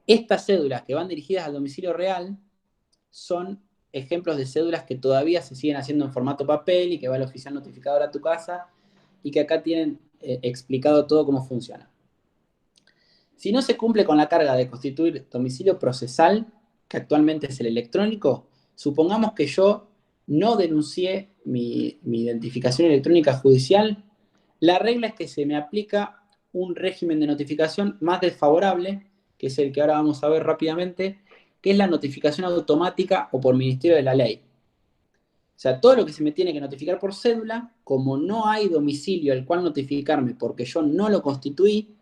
Estas cédulas que van dirigidas al domicilio real son ejemplos de cédulas que todavía se siguen haciendo en formato papel y que va el oficial notificador a tu casa y que acá tienen explicado todo cómo funciona. Si no se cumple con la carga de constituir domicilio procesal, que actualmente es el electrónico, supongamos que yo no denuncié mi identificación electrónica judicial, la regla es que se me aplica un régimen de notificación más desfavorable, que es el que ahora vamos a ver rápidamente, que es la notificación automática o por ministerio de la ley. O sea, todo lo que se me tiene que notificar por cédula, como no hay domicilio al cual notificarme porque yo no lo constituí,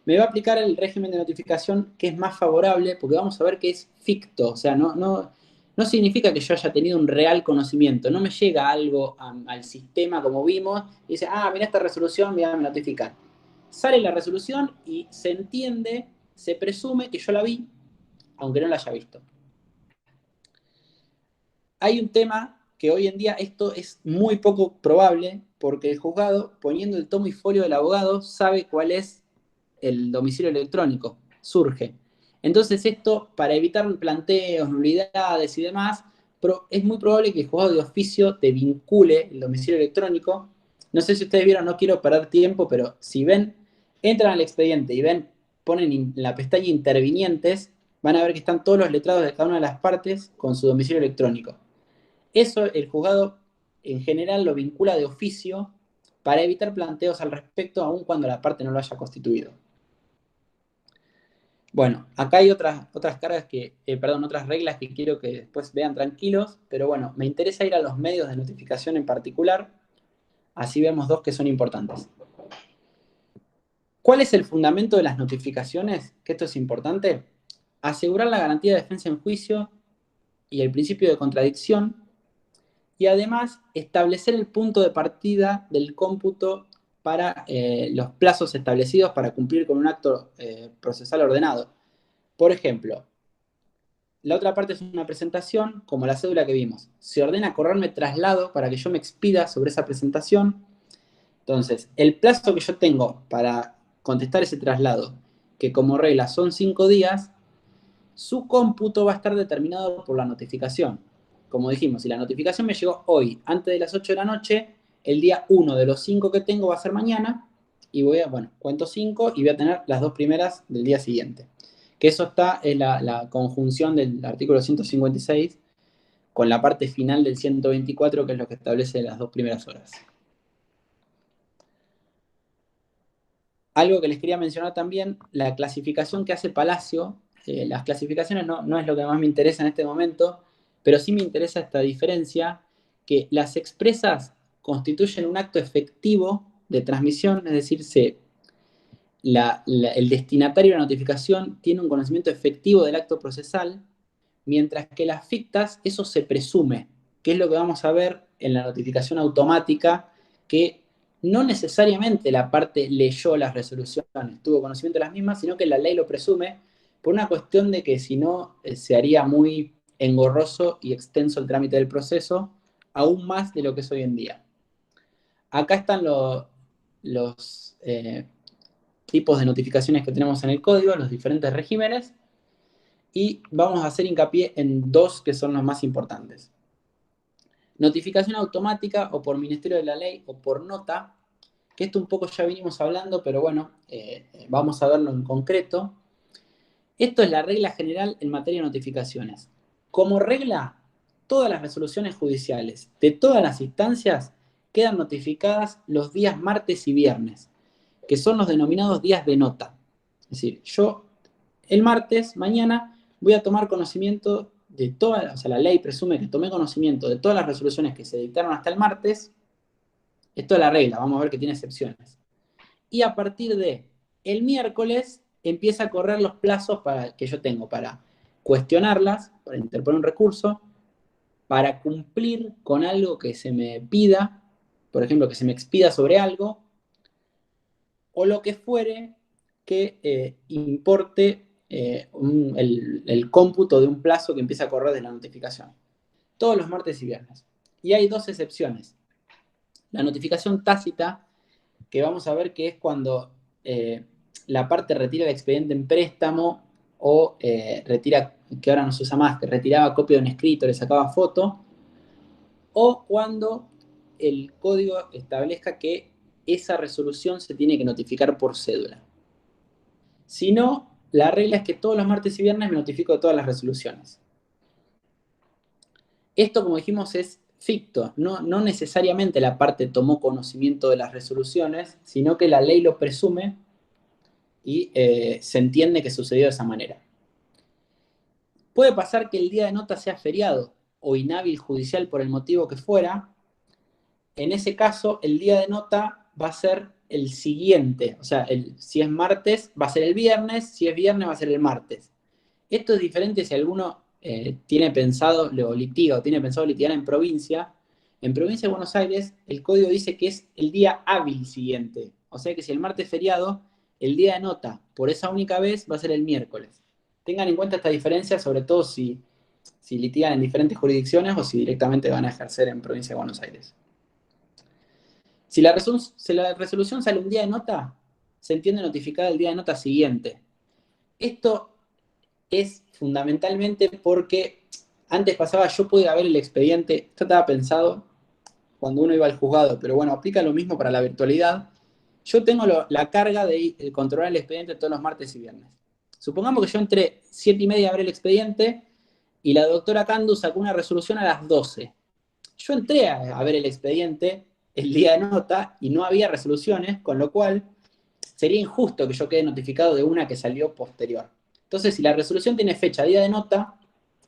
me va a aplicar el régimen de notificación que es más favorable, porque vamos a ver que es ficto, o sea, no significa que yo haya tenido un real conocimiento, no me llega algo al sistema como vimos, y dice, mira esta resolución, me notifican. Sale la resolución y se entiende, se presume que yo la vi, aunque no la haya visto. Hay un tema que hoy en día esto es muy poco probable, porque el juzgado, poniendo el tomo y folio del abogado, sabe cuál es el domicilio electrónico, surge. Entonces esto, para evitar planteos, nulidades y demás, es muy probable que el juzgado de oficio te vincule el domicilio electrónico. No sé si ustedes vieron, no quiero perder tiempo, pero si ven, entran al expediente y ven, ponen en la pestaña intervinientes, van a ver que están todos los letrados de cada una de las partes con su domicilio electrónico. Eso el juzgado en general lo vincula de oficio para evitar planteos al respecto, aun cuando la parte no lo haya constituido. Bueno, acá hay otras cargas otras reglas que quiero que después vean tranquilos, pero bueno, me interesa ir a los medios de notificación en particular, así vemos dos que son importantes. ¿Cuál es el fundamento de las notificaciones? Que esto es importante. Asegurar la garantía de defensa en juicio y el principio de contradicción, y además establecer el punto de partida del cómputo para los plazos establecidos para cumplir con un acto procesal ordenado. Por ejemplo, la otra parte es una presentación, como la cédula que vimos. Se ordena correrme traslado para que yo me expida sobre esa presentación. Entonces, el plazo que yo tengo para contestar ese traslado, que como regla son 5 días, su cómputo va a estar determinado por la notificación. Como dijimos, si la notificación me llegó hoy, antes de las 8 de la noche, el día 1 de los 5 que tengo va a ser mañana, y cuento 5 y voy a tener las 2 primeras del día siguiente. Que eso está en la conjunción del artículo 156 con la parte final del 124, que es lo que establece las 2 primeras horas. Algo que les quería mencionar también, la clasificación que hace Palacio. Las clasificaciones no es lo que más me interesa en este momento, pero sí me interesa esta diferencia, que las expresas constituyen un acto efectivo de transmisión, es decir, el destinatario de la notificación tiene un conocimiento efectivo del acto procesal, mientras que las fictas, eso se presume, que es lo que vamos a ver en la notificación automática, que no necesariamente la parte leyó las resoluciones, tuvo conocimiento de las mismas, sino que la ley lo presume, por una cuestión de que si no se haría muy engorroso y extenso el trámite del proceso, aún más de lo que es hoy en día. Acá están los tipos de notificaciones que tenemos en el código, los diferentes regímenes, y vamos a hacer hincapié en dos que son los más importantes. Notificación automática o por Ministerio de la Ley o por nota, que esto un poco ya vinimos hablando, pero bueno, vamos a verlo en concreto. Esto es la regla general en materia de notificaciones. Como regla, todas las resoluciones judiciales de todas las instancias quedan notificadas los días martes y viernes, que son los denominados días de nota. Es decir, yo el martes, mañana, voy a tomar conocimiento de todas, o sea, la ley presume que tomé conocimiento de todas las resoluciones que se dictaron hasta el martes. Esto es la regla, vamos a ver que tiene excepciones. Y a partir de el miércoles empieza a correr los plazos que yo tengo para cuestionarlas, para interponer un recurso, para cumplir con algo que se me pida, por ejemplo, que se me expida sobre algo, o lo que fuere que importe el cómputo de un plazo que empieza a correr de la notificación. Todos los martes y viernes. Y hay dos excepciones. La notificación tácita, que vamos a ver que es cuando la parte retira el expediente en préstamo o retira, que ahora no se usa más, que retiraba copia de un escrito, le sacaba foto, o cuando el código establezca que esa resolución se tiene que notificar por cédula. Si no, la regla es que todos los martes y viernes me notifico de todas las resoluciones. Esto, como dijimos, es ficto. No necesariamente la parte tomó conocimiento de las resoluciones, sino que la ley lo presume y se entiende que sucedió de esa manera. Puede pasar que el día de nota sea feriado o inhábil judicial por el motivo que fuera. En ese caso, el día de nota va a ser el siguiente. O sea, si es martes, va a ser el viernes. Si es viernes, va a ser el martes. Esto es diferente si alguno tiene pensado litigar en provincia. En provincia de Buenos Aires, el código dice que es el día hábil siguiente. O sea que si el martes es feriado, el día de nota por esa única vez va a ser el miércoles. Tengan en cuenta esta diferencia, sobre todo si litigan en diferentes jurisdicciones o si directamente van a ejercer en provincia de Buenos Aires. Si la resolución sale un día de nota, se entiende notificada el día de nota siguiente. Esto es fundamentalmente porque antes pasaba, yo podía ver el expediente, esto estaba pensado cuando uno iba al juzgado, pero bueno, aplica lo mismo para la virtualidad. Yo tengo la carga de controlar el expediente todos los martes y viernes. Supongamos que yo entré 7:30 a ver el expediente y la doctora Candu sacó una resolución a las 12. Yo entré a ver el expediente el día de nota y no había resoluciones, con lo cual sería injusto que yo quede notificado de una que salió posterior. Entonces, si la resolución tiene fecha día de nota,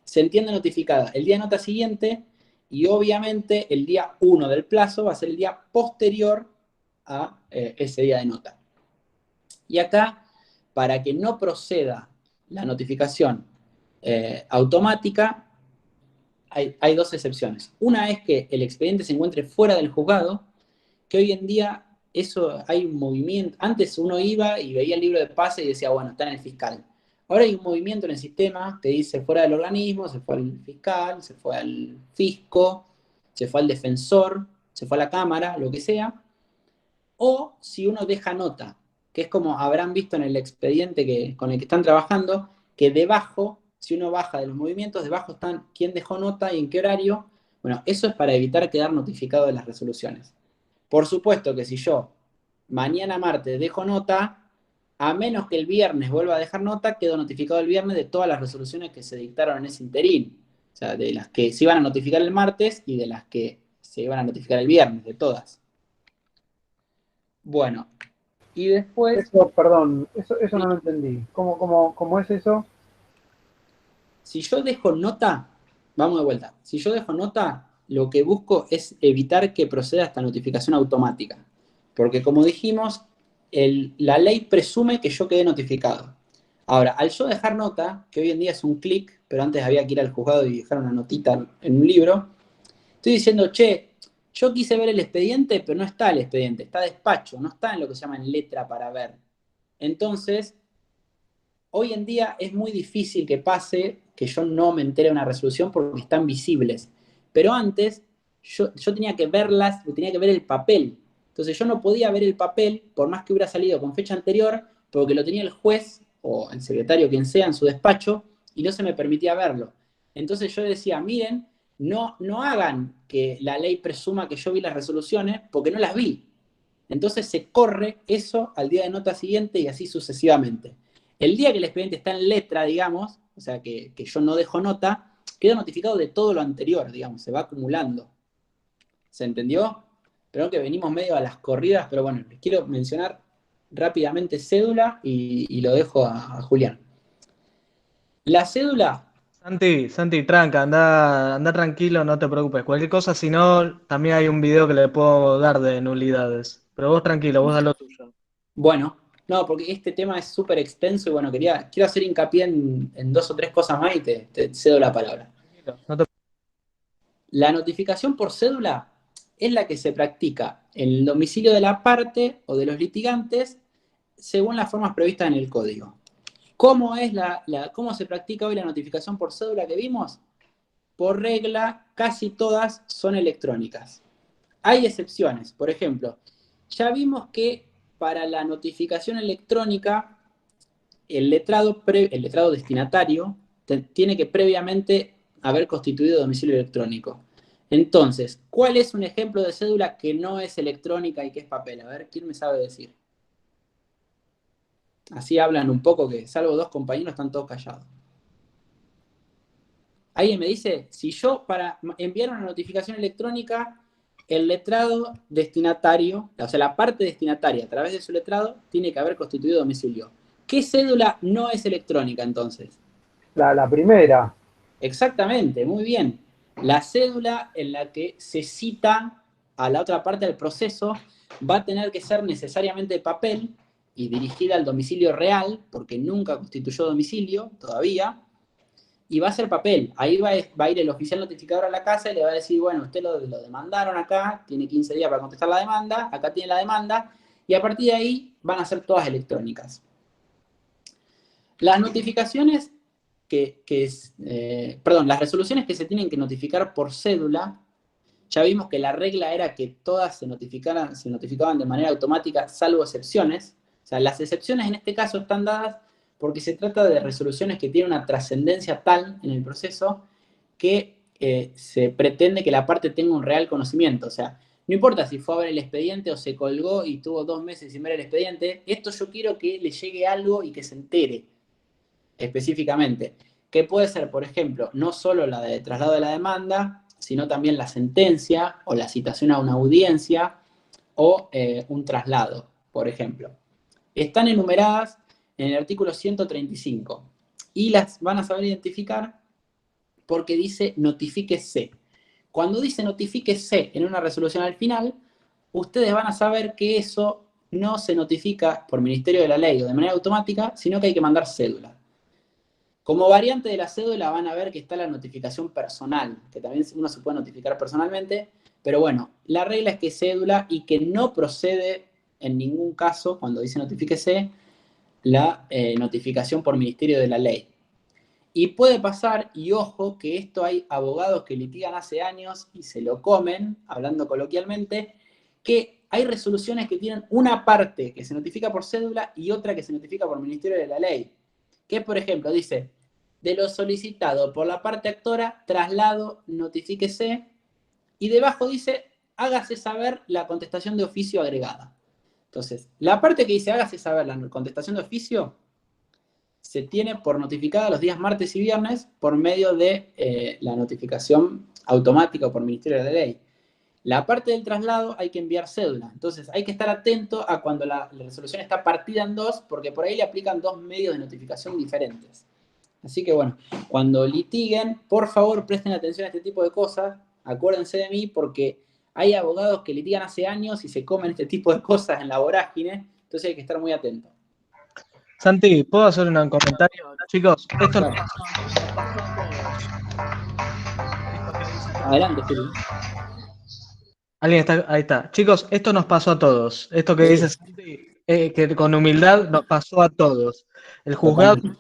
se entiende notificada el día de nota siguiente y obviamente el día 1 del plazo va a ser el día posterior a ese día de nota. Y acá, para que no proceda la notificación automática, hay dos excepciones. Una es que el expediente se encuentre fuera del juzgado, que hoy en día eso hay un movimiento. Antes uno iba y veía el libro de pase y decía, bueno, está en el fiscal. Ahora hay un movimiento en el sistema que dice fuera del organismo, se fue al fiscal, se fue al fisco, se fue al defensor, se fue a la cámara, lo que sea. O si uno deja nota, que es como habrán visto en el expediente con el que están trabajando, que debajo, si uno baja de los movimientos, debajo están quién dejó nota y en qué horario. Bueno, eso es para evitar quedar notificado de las resoluciones. Por supuesto que si yo mañana martes dejo nota, a menos que el viernes vuelva a dejar nota, quedo notificado el viernes de todas las resoluciones que se dictaron en ese interín. O sea, de las que se iban a notificar el martes y de las que se iban a notificar el viernes, de todas. Bueno, y después... Perdón, eso no lo entendí. ¿Cómo es eso? Si yo dejo nota, vamos de vuelta. Si yo dejo nota, lo que busco es evitar que proceda esta notificación automática. Porque como dijimos, la ley presume que yo quedé notificado. Ahora, al yo dejar nota, que hoy en día es un clic, pero antes había que ir al juzgado y dejar una notita en un libro, estoy diciendo, che, yo quise ver el expediente, pero no está el expediente, está despacho, no está en lo que se llama en letra para ver. Entonces, hoy en día es muy difícil que pase que yo no me entere de una resolución porque están visibles. Pero antes yo tenía que verlas, tenía que ver el papel. Entonces yo no podía ver el papel, por más que hubiera salido con fecha anterior, porque lo tenía el juez o el secretario, quien sea, en su despacho, y no se me permitía verlo. Entonces yo decía, miren, no hagan que la ley presuma que yo vi las resoluciones, porque no las vi. Entonces se corre eso al día de nota siguiente y así sucesivamente. El día que el expediente está en letra, digamos, o sea, que yo no dejo nota, queda notificado de todo lo anterior, digamos, se va acumulando. ¿Se entendió? Creo que venimos medio a las corridas, pero bueno, les quiero mencionar rápidamente cédula y lo dejo a Julián. La cédula... Santi, tranca, anda tranquilo, no te preocupes. Cualquier cosa, si no, también hay un video que le puedo dar de nulidades. Pero vos tranquilo, vos haz lo tuyo. Bueno, no, porque este tema es súper extenso y bueno, quiero hacer hincapié en 2 o 3 cosas más y te cedo la palabra. No te... La notificación por cédula es la que se practica en el domicilio de la parte o de los litigantes según las formas previstas en el código. ¿Cómo se practica hoy la notificación por cédula que vimos? Por regla, casi todas son electrónicas. Hay excepciones, por ejemplo, ya vimos que para la notificación electrónica, el letrado destinatario tiene que previamente haber constituido domicilio electrónico. Entonces, ¿cuál es un ejemplo de cédula que no es electrónica y que es papel? A ver, ¿quién me sabe decir? Así hablan un poco que, salvo 2 compañeros, están todos callados. Alguien me dice, si yo para enviar una notificación electrónica, el letrado destinatario, o sea, la parte destinataria a través de su letrado, tiene que haber constituido domicilio. ¿Qué cédula no es electrónica entonces? La primera. Exactamente, muy bien. La cédula en la que se cita a la otra parte del proceso va a tener que ser necesariamente de papel y dirigida al domicilio real, porque nunca constituyó domicilio todavía, y va a ser papel. Ahí va a ir el oficial notificador a la casa y le va a decir, bueno, usted lo demandaron acá, tiene 15 días para contestar la demanda, acá tiene la demanda, y a partir de ahí van a ser todas electrónicas. Las notificaciones las resoluciones que se tienen que notificar por cédula, ya vimos que la regla era que todas se notificaban de manera automática, salvo excepciones. O sea, las excepciones en este caso están dadas porque se trata de resoluciones que tienen una trascendencia tal en el proceso que se pretende que la parte tenga un real conocimiento. O sea, no importa si fue a ver el expediente o se colgó y tuvo 2 meses sin ver el expediente, esto yo quiero que le llegue algo y que se entere específicamente. Que puede ser, por ejemplo, no solo la de traslado de la demanda, sino también la sentencia o la citación a una audiencia o un traslado, por ejemplo. Están enumeradas en el artículo 135 y las van a saber identificar porque dice notifíquese. Cuando dice notifíquese en una resolución al final, ustedes van a saber que eso no se notifica por Ministerio de la Ley o de manera automática, sino que hay que mandar cédula. Como variante de la cédula van a ver que está la notificación personal, que también uno se puede notificar personalmente, pero bueno, la regla es que es cédula y que no procede en ningún caso, cuando dice notifíquese, la notificación por Ministerio de la Ley. Y puede pasar, y ojo, que esto hay abogados que litigan hace años y se lo comen, hablando coloquialmente, que hay resoluciones que tienen una parte que se notifica por cédula y otra que se notifica por Ministerio de la Ley. Que, por ejemplo, dice, de lo solicitado por la parte actora, traslado, notifíquese, y debajo dice, hágase saber la contestación de oficio agregada. Entonces, la parte que dice, hágase saber la contestación de oficio, se tiene por notificada los días martes y viernes por medio de la notificación automática por Ministerio de la Ley. La parte del traslado hay que enviar cédula. Entonces hay que estar atento a cuando la resolución está partida en 2, porque por ahí le aplican 2 medios de notificación diferentes. Así que bueno, cuando litiguen, por favor presten atención a este tipo de cosas. Acuérdense de mí porque hay abogados que litigan hace años y se comen este tipo de cosas en la vorágine. Entonces hay que estar muy atento. Santi, ¿puedo hacer un comentario? Chicos, esto Claro. Adelante, Felipe. Alguien está, ahí está. Chicos, esto nos pasó a todos. Esto que dice Santi, que con humildad nos pasó a todos. El juzgado puede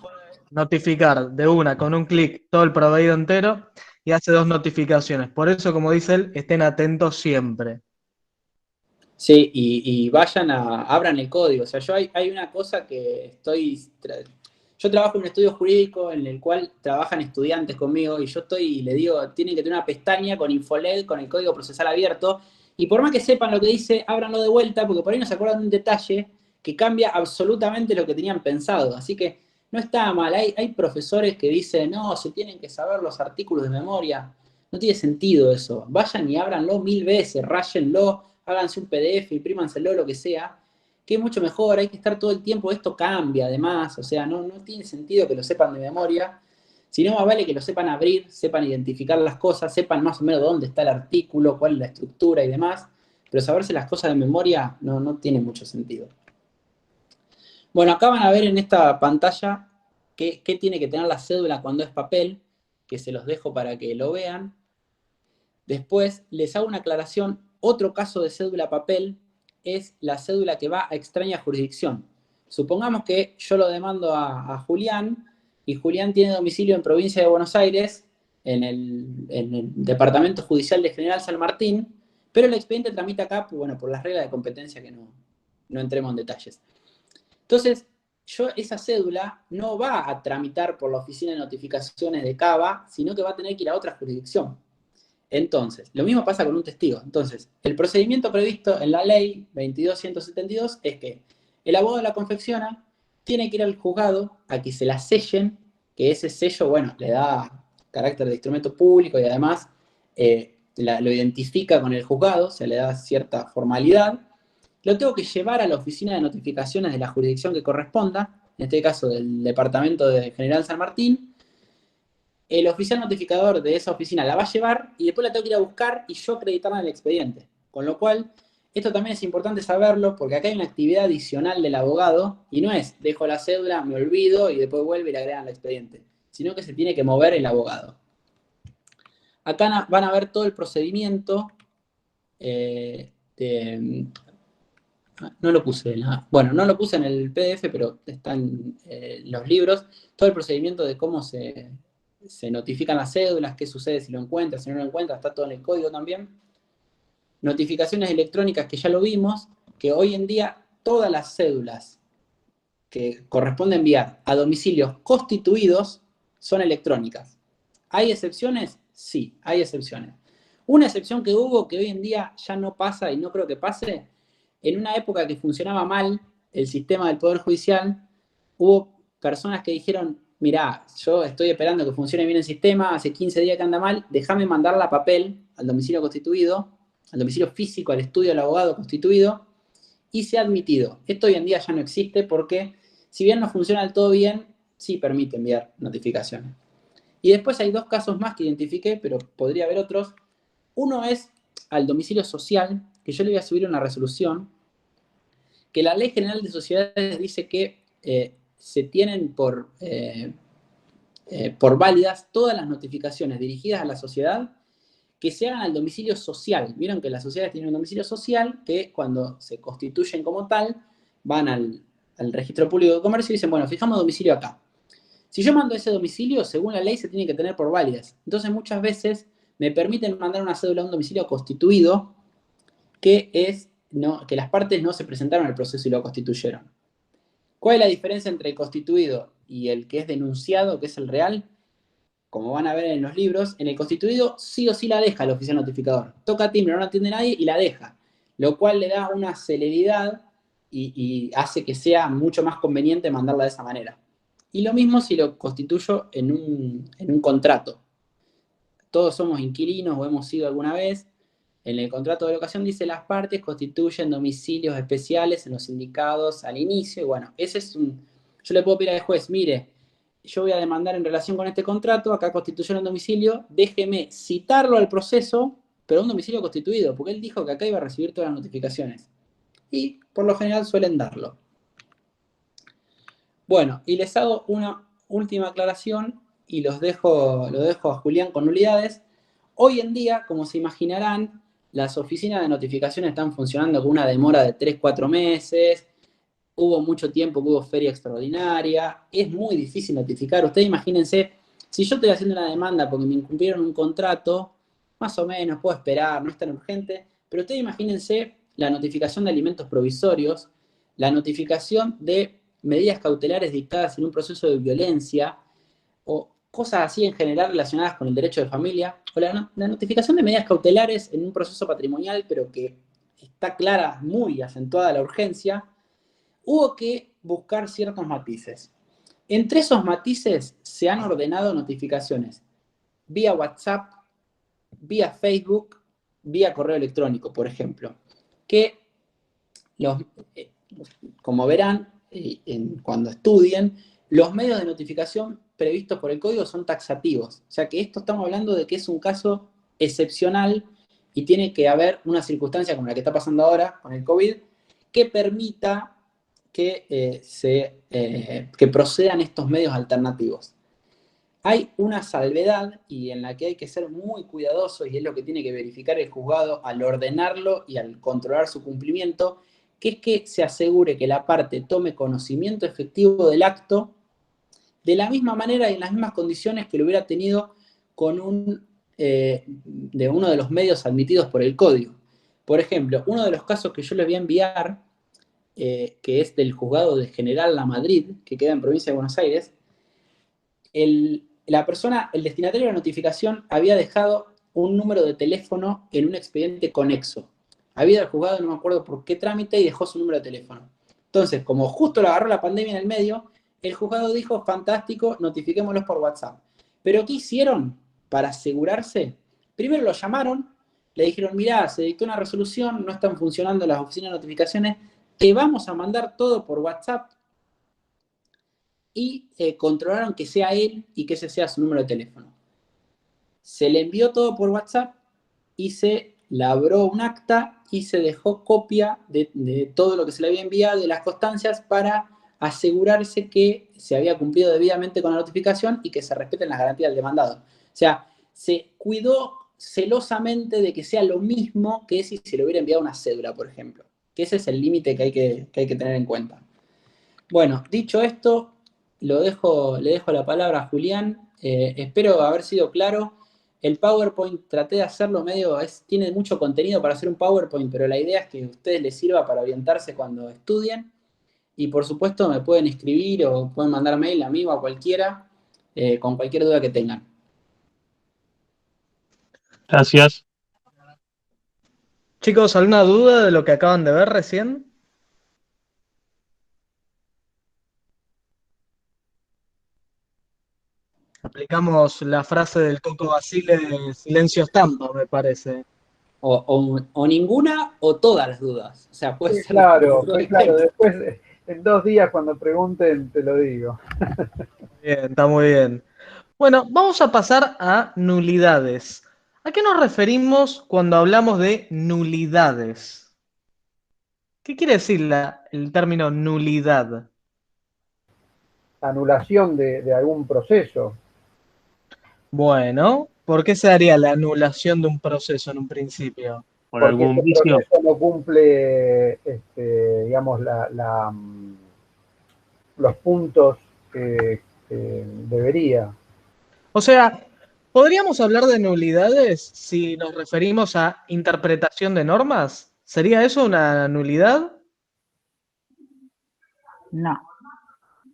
notificar de una con un clic todo el proveído entero y hace 2 notificaciones. Por eso, como dice él, estén atentos siempre. Sí, y vayan abran el código. O sea, hay una cosa que yo trabajo en un estudio jurídico en el cual trabajan estudiantes conmigo y y le digo, tienen que tener una pestaña con Infoled, con el código procesal abierto, y por más que sepan lo que dice, ábranlo de vuelta, porque por ahí no se acuerdan de un detalle que cambia absolutamente lo que tenían pensado. Así que no está mal. Hay profesores que dicen, no, se tienen que saber los artículos de memoria. No tiene sentido eso. Vayan y ábranlo 1000 veces, ráyenlo, háganse un PDF, imprímanselo, lo que sea, que es mucho mejor. Hay que estar todo el tiempo, esto cambia además, o sea, no tiene sentido que lo sepan de memoria, sino más vale que lo sepan abrir, sepan identificar las cosas, sepan más o menos dónde está el artículo, cuál es la estructura y demás, pero saberse las cosas de memoria no tiene mucho sentido. Bueno, acá van a ver en esta pantalla qué tiene que tener la cédula cuando es papel, que se los dejo para que lo vean. Después les hago una aclaración. Otro caso de cédula papel es la cédula que va a extraña jurisdicción. Supongamos que yo lo demando a Julián y Julián tiene domicilio en provincia de Buenos Aires, en el Departamento Judicial de General San Martín, pero el expediente tramita acá, bueno, por las reglas de competencia que no entremos en detalles. Entonces, esa cédula no va a tramitar por la Oficina de Notificaciones de Cava, sino que va a tener que ir a otra jurisdicción. Entonces, lo mismo pasa con un testigo. Entonces, el procedimiento previsto en la ley 22.172 es que el abogado la confecciona, tiene que ir al juzgado a que se la sellen, que ese sello, bueno, le da carácter de instrumento público y además lo identifica con el juzgado, se le da cierta formalidad. Lo tengo que llevar a la oficina de notificaciones de la jurisdicción que corresponda, en este caso del Departamento de General San Martín. El oficial notificador de esa oficina la va a llevar y después la tengo que ir a buscar y yo acreditarla en el expediente. Con lo cual, esto también es importante saberlo porque acá hay una actividad adicional del abogado y no es, dejo la cédula, me olvido y después vuelve y la agregan al expediente, sino que se tiene que mover el abogado. Acá van a ver todo el procedimiento no lo puse, bueno, no lo puse en el PDF, pero están los libros, todo el procedimiento de cómo se notifican las cédulas, qué sucede si lo encuentras, si no lo encuentras, está todo en el código también. Notificaciones electrónicas, que ya lo vimos, que hoy en día todas las cédulas que corresponde enviar a domicilios constituidos son electrónicas. ¿Hay excepciones? Sí, hay excepciones. Una excepción que hubo, que hoy en día ya no pasa y no creo que pase, en una época que funcionaba mal el sistema del Poder Judicial, hubo personas que dijeron, mirá, yo estoy esperando que funcione bien el sistema, hace 15 días que anda mal, déjame mandarla a papel al domicilio constituido, al domicilio físico, al estudio del abogado constituido, y se ha admitido. Esto hoy en día ya no existe porque, si bien no funciona del todo bien, sí permite enviar notificaciones. Y después hay dos casos más que identifiqué, pero podría haber otros. Uno es al domicilio social, que yo le voy a subir una resolución, que la Ley General de Sociedades dice que se tienen por válidas todas las notificaciones dirigidas a la sociedad que se hagan al domicilio social. Vieron que las sociedades tienen un domicilio social que cuando se constituyen como tal, van al registro público de comercio y dicen, bueno, fijamos domicilio acá. Si yo mando ese domicilio, según la ley se tiene que tener por válidas. Entonces muchas veces me permiten mandar una cédula a un domicilio constituido que las partes no se presentaron al proceso y lo constituyeron. ¿Cuál es la diferencia entre el constituido y el que es denunciado, que es el real? Como van a ver en los libros, en el constituido sí o sí la deja el oficial notificador. Toca timbre, no la atiende nadie y la deja. Lo cual le da una celeridad y hace que sea mucho más conveniente mandarla de esa manera. Y lo mismo si lo constituyo en un contrato. Todos somos inquilinos o hemos sido alguna vez. En el contrato de locación dice las partes constituyen domicilios especiales en los indicados al inicio. Y bueno, yo le puedo pedir al juez, mire, yo voy a demandar en relación con este contrato, acá constituyeron un domicilio, déjeme citarlo al proceso, pero un domicilio constituido, porque él dijo que acá iba a recibir todas las notificaciones. Y por lo general suelen darlo. Bueno, y les hago una última aclaración y lo dejo a Julián con nulidades. Hoy en día, como se imaginarán, las oficinas de notificación están funcionando con una demora de 3-4 meses. Hubo mucho tiempo que hubo feria extraordinaria. Es muy difícil notificar. Ustedes imagínense, si yo estoy haciendo una demanda porque me incumplieron un contrato, más o menos puedo esperar, no es tan urgente. Pero ustedes imagínense la notificación de alimentos provisorios, la notificación de medidas cautelares dictadas en un proceso de violencia, o cosas así en general relacionadas con el derecho de familia, o la notificación de medidas cautelares en un proceso patrimonial, pero que está clara, muy acentuada la urgencia, hubo que buscar ciertos matices. Entre esos matices se han ordenado notificaciones vía WhatsApp, vía Facebook, vía correo electrónico, por ejemplo, que como verán cuando estudien, los medios de notificación previstos por el código son taxativos. O sea que esto estamos hablando de que es un caso excepcional y tiene que haber una circunstancia como la que está pasando ahora con el COVID que permita que procedan estos medios alternativos. Hay una salvedad y en la que hay que ser muy cuidadosos y es lo que tiene que verificar el juzgado al ordenarlo y al controlar su cumplimiento, que es que se asegure que la parte tome conocimiento efectivo del acto de la misma manera y en las mismas condiciones que lo hubiera tenido con de uno de los medios admitidos por el código. Por ejemplo, uno de los casos que yo les voy a enviar, que es del juzgado de General La Madrid, que queda en provincia de Buenos Aires, el destinatario de la notificación había dejado un número de teléfono en un expediente conexo. Había ido al juzgado, no me acuerdo por qué trámite, y dejó su número de teléfono. Entonces, como justo lo agarró la pandemia en el medio, el juzgado dijo, fantástico, notifiquémoslos por WhatsApp. Pero ¿qué hicieron para asegurarse? Primero lo llamaron, le dijeron, mirá, se dictó una resolución, no están funcionando las oficinas de notificaciones, te vamos a mandar todo por WhatsApp, y controlaron que sea él y que ese sea su número de teléfono. Se le envió todo por WhatsApp y se labró un acta y se dejó copia de todo lo que se le había enviado, de las constancias, para asegurarse que se había cumplido debidamente con la notificación y que se respeten las garantías del demandado. O sea, se cuidó celosamente de que sea lo mismo que si se le hubiera enviado una cédula, por ejemplo. Que ese es el límite que hay que tener en cuenta. Bueno, dicho esto, le dejo la palabra a Julián. Espero haber sido claro. El PowerPoint traté de hacerlo tiene mucho contenido para hacer un PowerPoint, pero la idea es que a ustedes les sirva para orientarse cuando estudien. Y por supuesto me pueden escribir o pueden mandar mail a mí o a cualquiera con cualquier duda que tengan. Gracias. Chicos, ¿alguna duda de lo que acaban de ver recién? Aplicamos la frase del Coco Basile de silencio estampa, me parece. O ninguna o todas las dudas. O sea, puede Sí, ser claro, todo sí, el claro. tema. Después, en 2 días, cuando pregunten, te lo digo. Bien, está muy bien. Bueno, vamos a pasar a nulidades. ¿A qué nos referimos cuando hablamos de nulidades? ¿Qué quiere decir el término nulidad? Anulación de algún proceso. Bueno, ¿por qué se haría la anulación de un proceso en un principio? Por Porque algún ese vicio. proceso no cumple, digamos, los puntos que debería. O sea, ¿podríamos hablar de nulidades si nos referimos a interpretación de normas? ¿Sería eso una nulidad? No.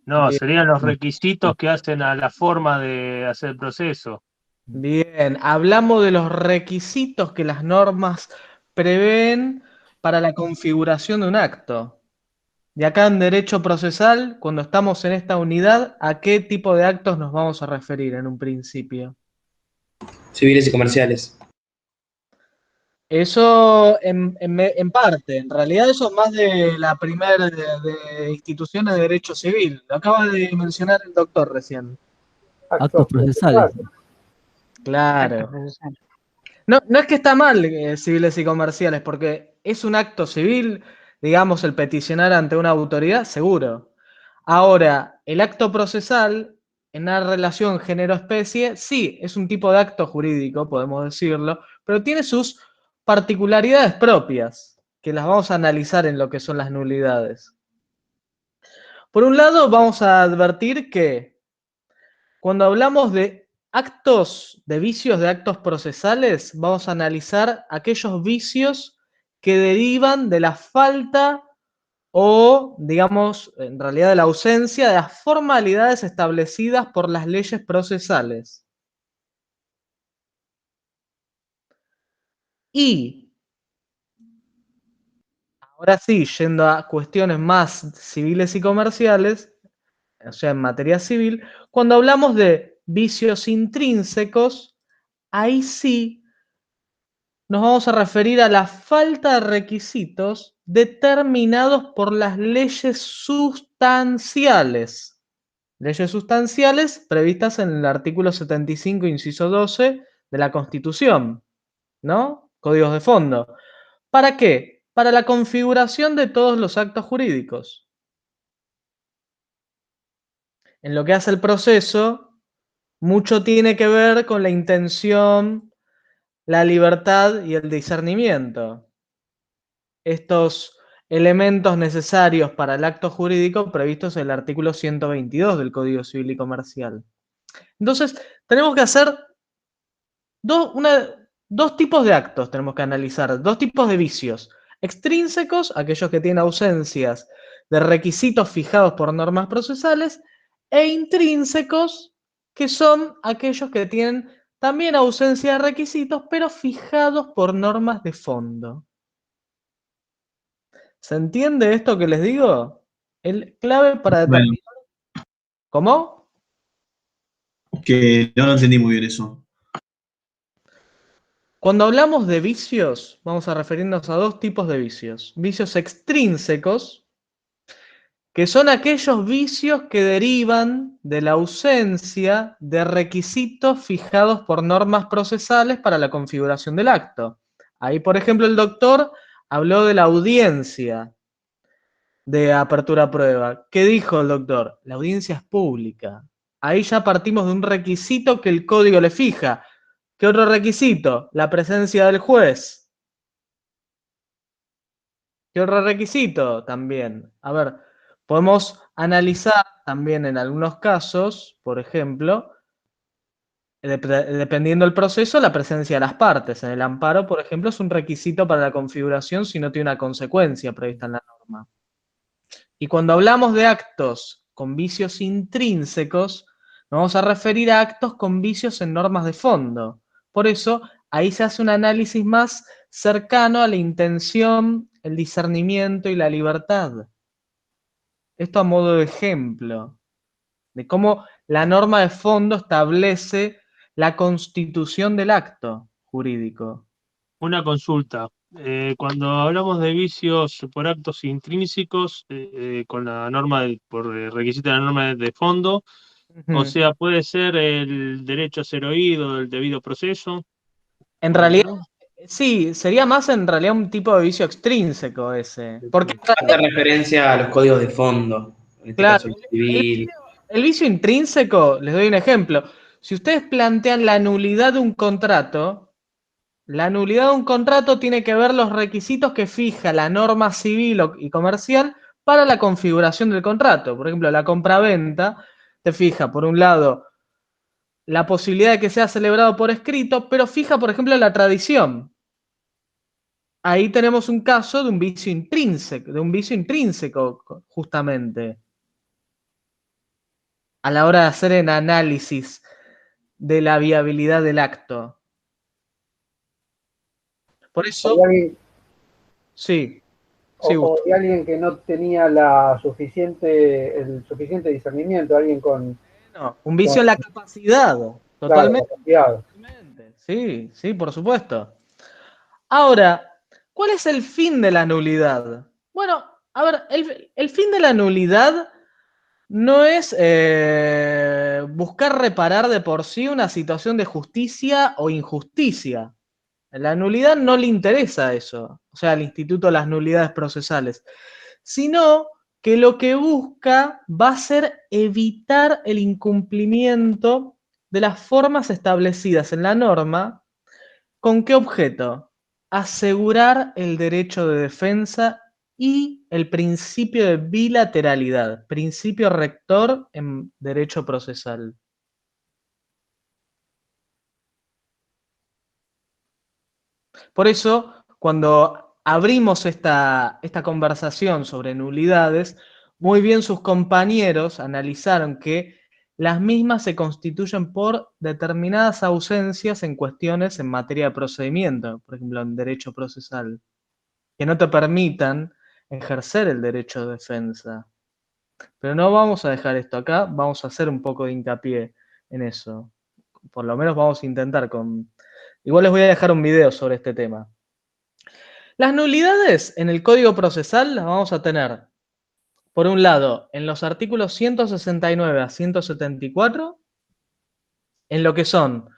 No, Bien, serían los requisitos que hacen a la forma de hacer el proceso. bien. Hablamos de los requisitos que las normas prevén para la configuración de un acto. Y acá en derecho procesal, cuando estamos en esta unidad, ¿a qué tipo de actos nos vamos a referir en un principio? Civiles y comerciales. Eso en parte, en realidad eso es más de la primera de instituciones de derecho civil. Lo acaba de mencionar el doctor recién. Actos procesales. Claro. No, no es que está mal civiles y comerciales, porque es un acto civil, digamos, el peticionar ante una autoridad, seguro. Ahora, el acto procesal, en una relación género-especie, sí, es un tipo de acto jurídico, podemos decirlo, pero tiene sus particularidades propias, que las vamos a analizar en lo que son las nulidades. Por un lado, vamos a advertir que cuando hablamos de actos, de vicios de actos procesales, vamos a analizar aquellos vicios que derivan de la falta o, digamos, en realidad de la ausencia de las formalidades establecidas por las leyes procesales. Y, ahora sí, yendo a cuestiones más civiles y comerciales, o sea, en materia civil, cuando hablamos de vicios intrínsecos, ahí sí nos vamos a referir a la falta de requisitos determinados por las leyes sustanciales. Leyes sustanciales previstas en el artículo 75, inciso 12 de la Constitución, ¿no? Códigos de fondo. ¿Para qué? Para la configuración de todos los actos jurídicos. En lo que hace el proceso, mucho tiene que ver con la intención, la libertad y el discernimiento. Estos elementos necesarios para el acto jurídico previstos en el artículo 122 del Código Civil y Comercial. Entonces, tenemos que hacer dos tipos de actos, tenemos que analizar, dos tipos de vicios. Extrínsecos, aquellos que tienen ausencias de requisitos fijados por normas procesales, e intrínsecos, que son aquellos que tienen también ausencia de requisitos, pero fijados por normas de fondo. ¿Se entiende esto que les digo? El clave para Bueno, determinar... ¿Cómo? que no lo entendí muy bien eso. Cuando hablamos de vicios, vamos a referirnos a dos tipos de vicios. Vicios extrínsecos, que son aquellos vicios que derivan de la ausencia de requisitos fijados por normas procesales para la configuración del acto. Ahí, por ejemplo, el doctor habló de la audiencia de apertura a prueba. ¿Qué dijo el doctor? La audiencia es pública. Ahí ya partimos de un requisito que el código le fija. ¿Qué otro requisito? La presencia del juez. ¿Qué otro requisito? También. A ver, podemos analizar también en algunos casos, por ejemplo, dependiendo del proceso, la presencia de las partes. En el amparo, por ejemplo, es un requisito para la configuración si no tiene una consecuencia prevista en la norma. Y cuando hablamos de actos con vicios intrínsecos, nos vamos a referir a actos con vicios en normas de fondo. Por eso, ahí se hace un análisis más cercano a la intención, el discernimiento y la libertad. Esto a modo de ejemplo de cómo la norma de fondo establece la constitución del acto jurídico. Una consulta. Cuando hablamos de vicios por actos intrínsecos, con la norma por requisito de la norma de fondo, o sea, puede ser el derecho a ser oído, el debido proceso. En realidad, sí, sería más en realidad un tipo de vicio extrínseco ese. Porque en Hace realidad, referencia a los códigos de fondo, en este claro, caso el civil. el vicio intrínseco, les doy un ejemplo. Si ustedes plantean la nulidad de un contrato, la nulidad de un contrato tiene que ver los requisitos que fija la norma civil y comercial para la configuración del contrato. Por ejemplo, la compraventa te fija, por un lado, la posibilidad de que sea celebrado por escrito, pero fija, por ejemplo, la tradición. Ahí tenemos un caso de un vicio intrínseco, justamente, a la hora de hacer el análisis de la viabilidad del acto. Por eso, sí. Sí, O de alguien que no tenía el suficiente discernimiento, alguien con... no, un vicio en la capacidad, totalmente. Claro, Sí, sí, por supuesto. Ahora, ¿cuál es el fin de la nulidad? Bueno, a ver, el fin de la nulidad no es buscar reparar de por sí una situación de justicia o injusticia. La nulidad no le interesa eso, o sea, al Instituto de las Nulidades Procesales, sino que lo que busca va a ser evitar el incumplimiento de las formas establecidas en la norma. ¿Con qué objeto? Asegurar el derecho de defensa y el principio de bilateralidad, principio rector en derecho procesal. Por eso, cuando abrimos esta conversación sobre nulidades, muy bien sus compañeros analizaron que las mismas se constituyen por determinadas ausencias en cuestiones en materia de procedimiento, por ejemplo, en derecho procesal, que no te permitan ejercer el derecho de defensa. Pero no vamos a dejar esto acá, vamos a hacer un poco de hincapié en eso. Por lo menos vamos a intentar con... Igual les voy a dejar un video sobre este tema. Las nulidades en el Código Procesal las vamos a tener, por un lado, en los artículos 169 a 174, en lo que son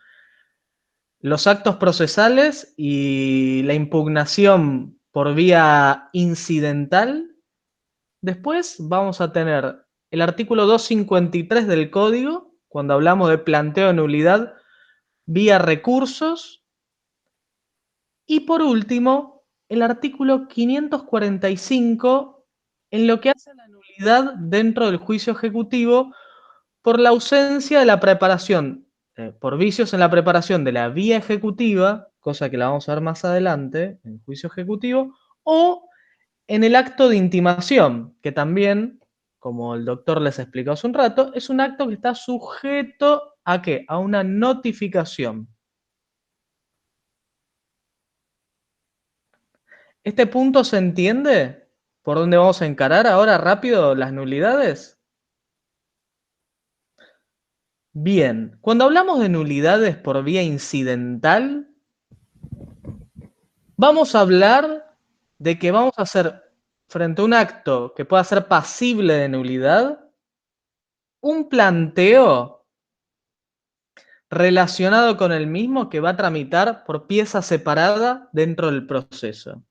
los actos procesales y la impugnación por vía incidental. Después vamos a tener el artículo 253 del Código, cuando hablamos de planteo de nulidad vía recursos. Y por último, el artículo 545 en lo que hace a la nulidad dentro del juicio ejecutivo por la ausencia de la preparación, por vicios en la preparación de la vía ejecutiva, cosa que la vamos a ver más adelante en el juicio ejecutivo, o en el acto de intimación, que también, como el doctor les explicó hace un rato, es un acto que está sujeto ¿a qué? A una notificación. ¿Este punto se entiende? ¿Por dónde vamos a encarar ahora rápido las nulidades? Bien, cuando hablamos de nulidades por vía incidental, vamos a hablar de que vamos a hacer, frente a un acto que pueda ser pasible de nulidad, un planteo relacionado con el mismo que va a tramitar por pieza separada dentro del proceso.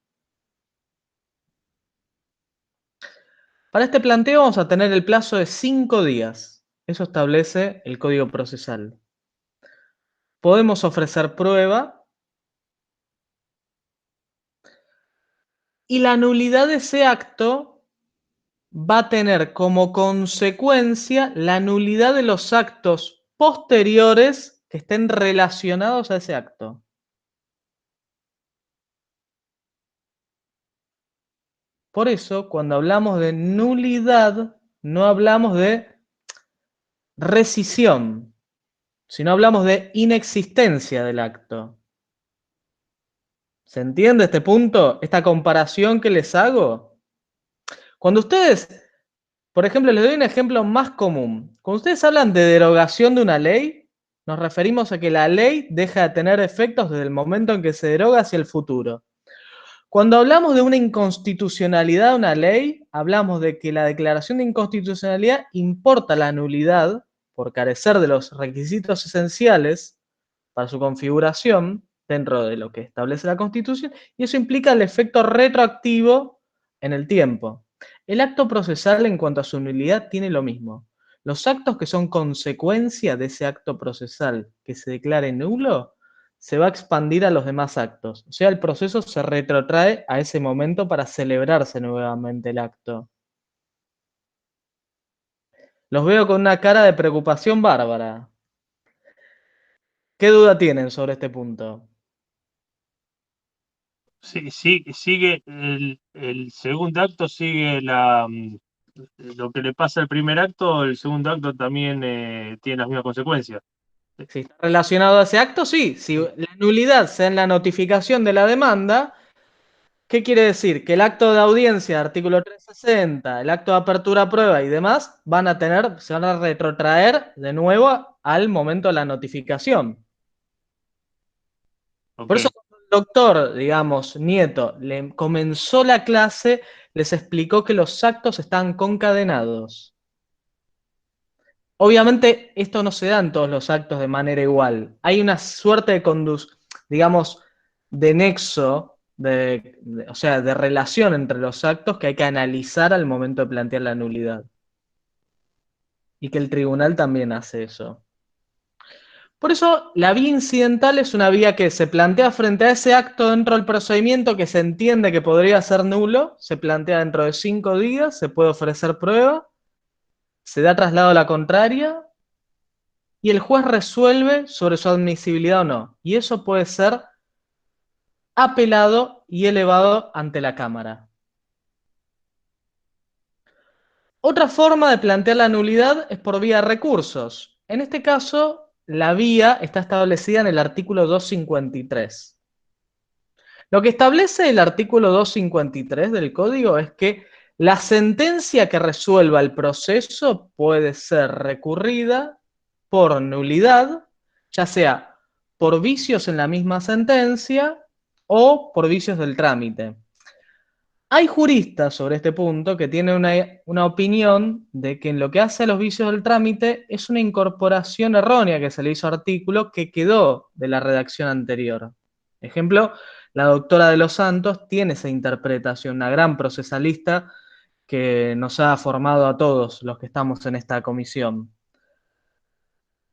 Para este planteo vamos a tener el plazo de 5 días. Eso establece el Código Procesal. Podemos ofrecer prueba y la nulidad de ese acto va a tener como consecuencia la nulidad de los actos posteriores que estén relacionados a ese acto. Por eso, cuando hablamos de nulidad, no hablamos de rescisión, sino hablamos de inexistencia del acto. ¿Se entiende este punto? Esta comparación que les hago. Cuando ustedes, por ejemplo, les doy un ejemplo más común. Cuando ustedes hablan de derogación de una ley, nos referimos a que la ley deja de tener efectos desde el momento en que se deroga hacia el futuro. Cuando hablamos de una inconstitucionalidad de una ley, hablamos de que la declaración de inconstitucionalidad importa la nulidad por carecer de los requisitos esenciales para su configuración dentro de lo que establece la Constitución, y eso implica el efecto retroactivo en el tiempo. El acto procesal en cuanto a su nulidad tiene lo mismo. Los actos que son consecuencia de ese acto procesal que se declare nulo se va a expandir a los demás actos. O sea, el proceso se retrotrae a ese momento para celebrarse nuevamente el acto. Los veo con una cara de preocupación bárbara. ¿Qué duda tienen sobre este punto? Sí, sí, sigue el segundo acto, sigue lo que le pasa al primer acto, el segundo acto también tiene las mismas consecuencias. Si está relacionado a ese acto, sí. Si la nulidad se da en la notificación de la demanda, ¿qué quiere decir? Que el acto de audiencia, artículo 360, el acto de apertura a prueba y demás, se van a retrotraer de nuevo al momento de la notificación. Okay. Por eso cuando el doctor, digamos, Nieto, le comenzó la clase, les explicó que los actos están concadenados. Obviamente esto no se da en todos los actos de manera igual. Hay una suerte de digamos, de nexo, o sea, de relación entre los actos que hay que analizar al momento de plantear la nulidad. Y que el tribunal también hace eso. Por eso, la vía incidental es una vía que se plantea frente a ese acto dentro del procedimiento que se entiende que podría ser nulo, se plantea dentro de 5 días, se puede ofrecer prueba, se da traslado a la contraria, y el juez resuelve sobre su admisibilidad o no. Y eso puede ser apelado y elevado ante la Cámara. Otra forma de plantear la nulidad es por vía de recursos. En este caso, la vía está establecida en el artículo 253. Lo que establece el artículo 253 del Código es que la sentencia que resuelva el proceso puede ser recurrida por nulidad, ya sea por vicios en la misma sentencia o por vicios del trámite. Hay juristas sobre este punto que tienen una opinión de que en lo que hace a los vicios del trámite es una incorporación errónea que se le hizo artículo que quedó de la redacción anterior. Ejemplo, la doctora de los Santos tiene esa interpretación, una gran procesalista que nos ha formado a todos los que estamos en esta comisión.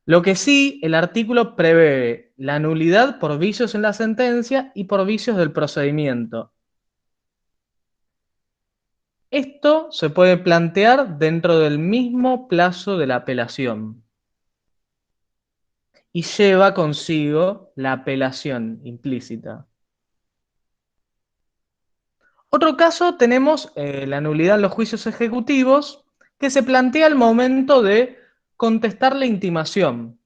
Lo que sí, el artículo prevé la nulidad por vicios en la sentencia y por vicios del procedimiento. Esto se puede plantear dentro del mismo plazo de la apelación y lleva consigo la apelación implícita. Otro caso tenemos la nulidad en los juicios ejecutivos que se plantea al momento de contestar la intimación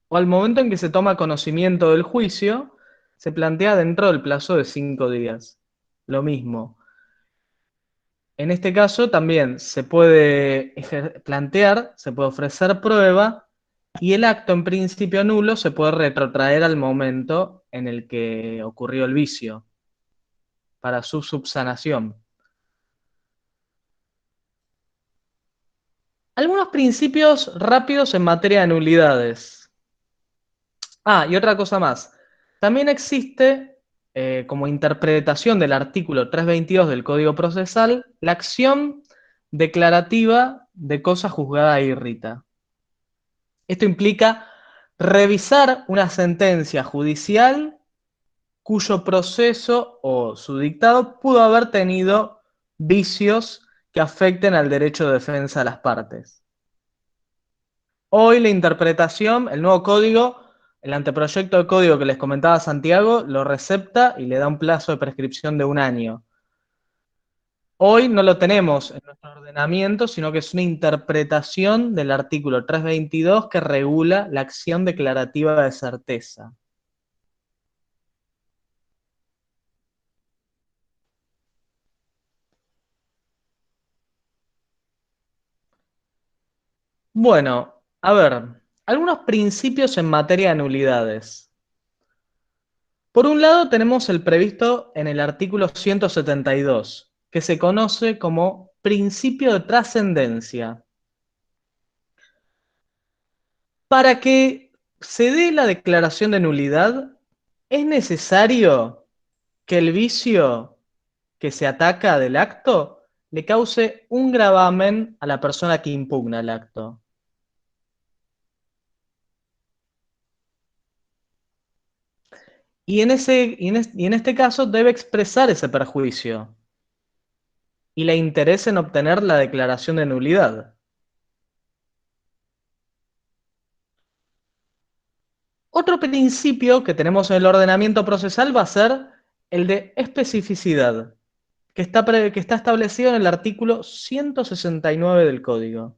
o al momento en que se toma conocimiento del juicio, se plantea dentro del plazo de 5 días. Lo mismo. En este caso también se puede plantear, se puede ofrecer prueba y el acto en principio nulo se puede retrotraer al momento en el que ocurrió el vicio para su subsanación. Algunos principios rápidos en materia de nulidades. Y otra cosa más. También existe, como interpretación del artículo 322 del Código Procesal, la acción declarativa de cosa juzgada irrita. Esto implica revisar una sentencia judicial cuyo proceso o su dictado pudo haber tenido vicios que afecten al derecho de defensa de las partes. Hoy la interpretación, el nuevo código, el anteproyecto de código que les comentaba Santiago, lo recepta y le da un plazo de prescripción de 1 año. Hoy no lo tenemos en nuestro ordenamiento, sino que es una interpretación del artículo 322 que regula la acción declarativa de certeza. Bueno, a ver, algunos principios en materia de nulidades. Por un lado tenemos el previsto en el artículo 172, que se conoce como principio de trascendencia. Para que se dé la declaración de nulidad, es necesario que el vicio que se ataca del acto le cause un gravamen a la persona que impugna el acto. Y en este caso debe expresar ese perjuicio y le interesa en obtener la declaración de nulidad. Otro principio que tenemos en el ordenamiento procesal va a ser el de especificidad, que está establecido en el artículo 169 del Código.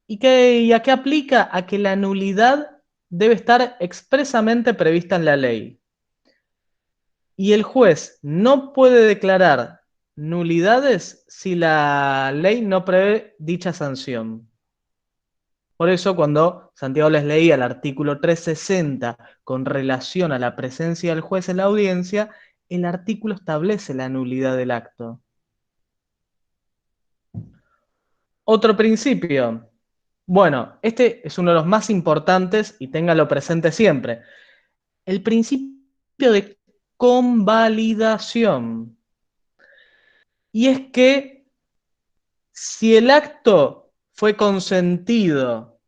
¿Y a qué aplica? A que la nulidad debe estar expresamente prevista en la ley. Y el juez no puede declarar nulidades si la ley no prevé dicha sanción. Por eso, cuando Santiago les leía el artículo 360 con relación a la presencia del juez en la audiencia, el artículo establece la nulidad del acto. Otro principio. Bueno, este es uno de los más importantes y téngalo presente siempre. El principio de convalidación. Y es que si el acto fue consentido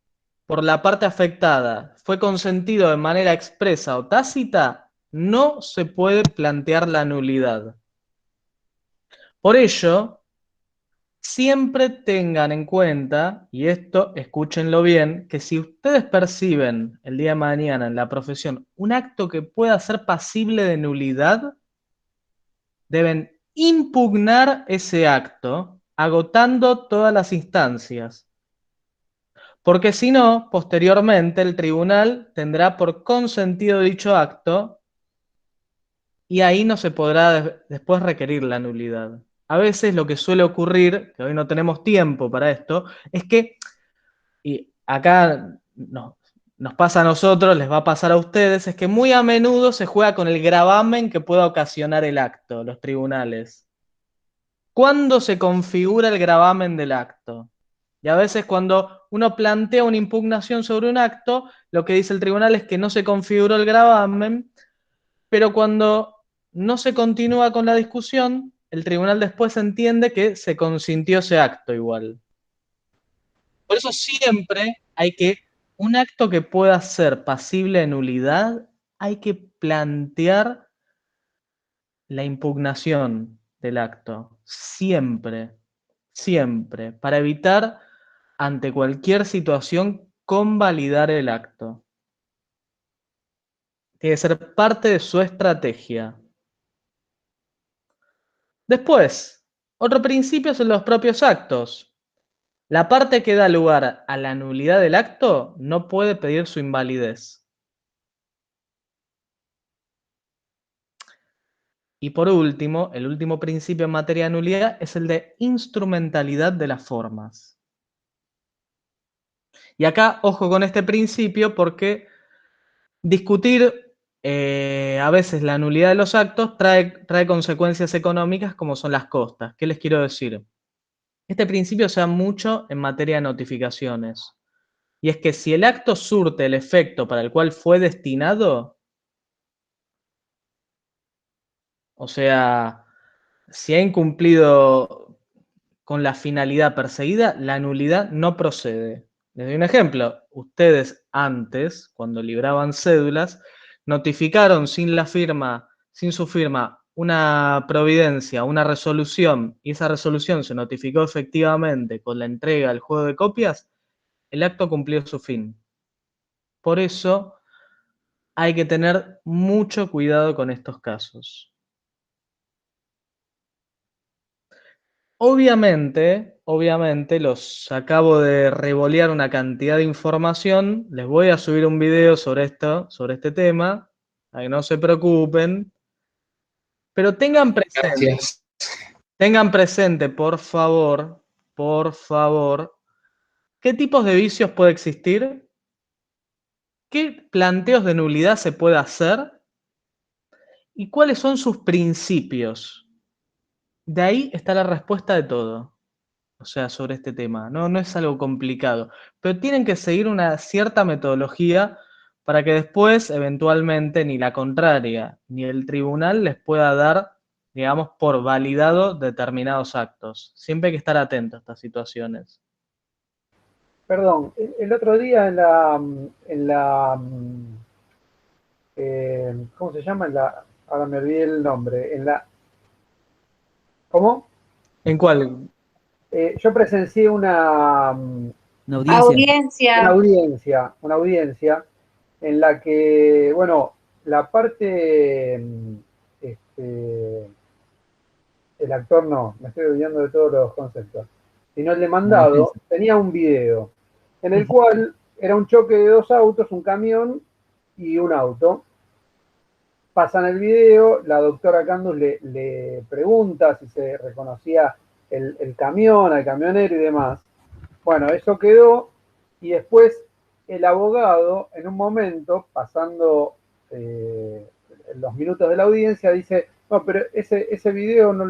por la parte afectada, fue consentido de manera expresa o tácita, no se puede plantear la nulidad. Por ello, siempre tengan en cuenta, y esto escúchenlo bien, que si ustedes perciben el día de mañana en la profesión un acto que pueda ser pasible de nulidad, deben impugnar ese acto agotando todas las instancias. Porque si no, posteriormente el tribunal tendrá por consentido dicho acto y ahí no se podrá después requerir la nulidad. A veces lo que suele ocurrir, que hoy no tenemos tiempo para esto, es que, y acá nos pasa a nosotros, les va a pasar a ustedes, es que muy a menudo se juega con el gravamen que pueda ocasionar el acto, los tribunales. ¿Cuándo se configura el gravamen del acto? Y a veces cuando uno plantea una impugnación sobre un acto, lo que dice el tribunal es que no se configuró el gravamen, pero cuando no se continúa con la discusión, el tribunal después entiende que se consintió ese acto igual. Por eso siempre hay que, un acto que pueda ser pasible de nulidad, hay que plantear la impugnación del acto. Siempre, siempre, para evitar ante cualquier situación convalidar el acto. Tiene que ser parte de su estrategia. Después, otro principio son los propios actos. La parte que da lugar a la nulidad del acto no puede pedir su invalidez. Y por último, el último principio en materia de nulidad es el de instrumentalidad de las formas. Y acá, ojo con este principio porque discutir a veces la nulidad de los actos trae consecuencias económicas como son las costas. ¿Qué les quiero decir? Este principio se da mucho en materia de notificaciones. Y es que si el acto surte el efecto para el cual fue destinado, o sea, si ha incumplido con la finalidad perseguida, la nulidad no procede. Les doy un ejemplo. Ustedes antes, cuando libraban cédulas, notificaron sin su firma, una providencia, una resolución, y esa resolución se notificó efectivamente con la entrega del juego de copias, el acto cumplió su fin. Por eso hay que tener mucho cuidado con estos casos. Obviamente, los acabo de revolear una cantidad de información. Les voy a subir un video sobre esto, sobre este tema, para que no se preocupen. Pero tengan presente, por favor, qué tipos de vicios puede existir, qué planteos de nulidad se puede hacer y cuáles son sus principios. De ahí está la respuesta de todo. O sea, sobre este tema. No es algo complicado, pero tienen que seguir una cierta metodología para que después, eventualmente, ni la contraria, ni el tribunal les pueda dar, digamos, por validado determinados actos. Siempre hay que estar atento a estas situaciones. Perdón, el otro día ¿cómo se llama? Ahora me olvidé el nombre. ¿Cómo? ¿En cuál? Yo presencié una audiencia en la que, bueno, la parte, el actor no, me estoy olvidando de todos los conceptos, sino el demandado tenía un video en el cual era un choque de dos autos, un camión y un auto. Pasan el video, la doctora Candus le pregunta si se reconocía el camión, al camionero y demás. Bueno, eso quedó y después el abogado, en un momento, pasando los minutos de la audiencia, dice, no, pero ese video no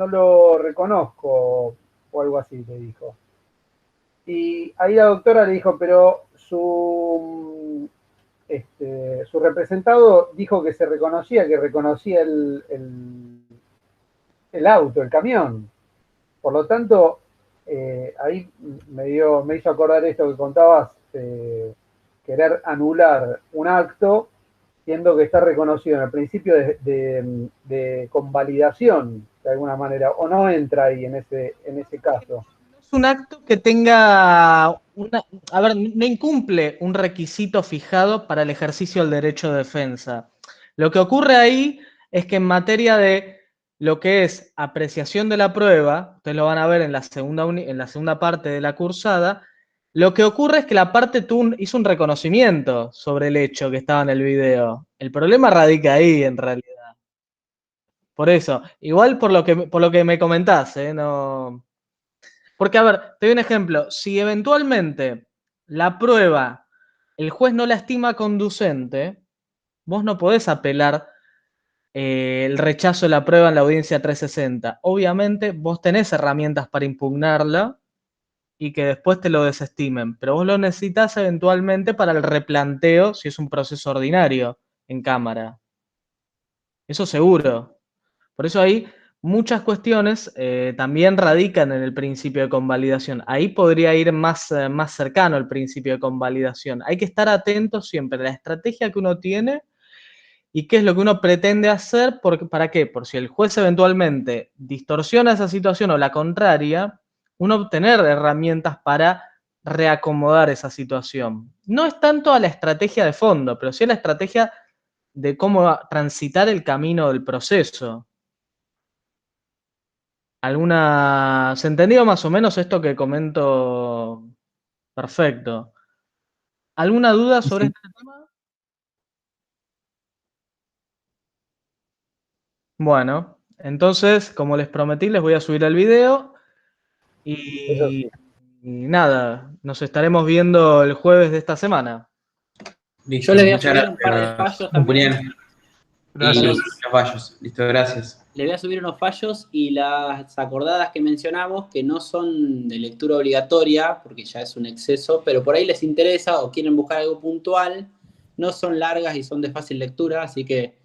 lo reconozco, o algo así le dijo. Y ahí la doctora le dijo, pero su representado dijo que que reconocía el auto, el camión. Por lo tanto, ahí me hizo acordar esto que contabas, querer anular un acto entiendo que está reconocido en el principio de convalidación, de alguna manera, o no entra ahí en ese caso. Es un acto que tenga a ver, no incumple un requisito fijado para el ejercicio del derecho de defensa. Lo que ocurre ahí es que en materia de lo que es apreciación de la prueba, ustedes lo van a ver en la segunda parte de la cursada, lo que ocurre es que la parte hizo un reconocimiento sobre el hecho que estaba en el video. El problema radica ahí, en realidad. Por eso, igual por lo que me comentás, no... Porque, a ver, te doy un ejemplo. Si eventualmente la prueba, el juez no la estima conducente, vos no podés apelar el rechazo de la prueba en la audiencia 360. Obviamente, vos tenés herramientas para impugnarla y que después te lo desestimen, pero vos lo necesitas eventualmente para el replanteo si es un proceso ordinario en cámara. Eso seguro. Por eso ahí muchas cuestiones también radican en el principio de convalidación. Ahí podría ir más cercano el principio de convalidación. Hay que estar atentos siempre a la estrategia que uno tiene y qué es lo que uno pretende hacer. ¿Para qué? Por si el juez eventualmente distorsiona esa situación o la contraria, uno obtener herramientas para reacomodar esa situación. No es tanto a la estrategia de fondo, pero sí a la estrategia de cómo transitar el camino del proceso. ¿Se entendió más o menos esto que comento? Perfecto. ¿Alguna duda sobre Sí. este tema? Bueno, entonces, como les prometí, les voy a subir el video Eso sí. y nada, nos estaremos viendo el jueves de esta semana. Listo, Yo les voy a muchas subir un par de gracias, fallos también. Julián. Y Gracias. los fallos. Listo, gracias. Les voy a subir unos fallos y las acordadas que mencionamos, que no son de lectura obligatoria, porque ya es un exceso, pero por ahí les interesa o quieren buscar algo puntual, no son largas y son de fácil lectura, así que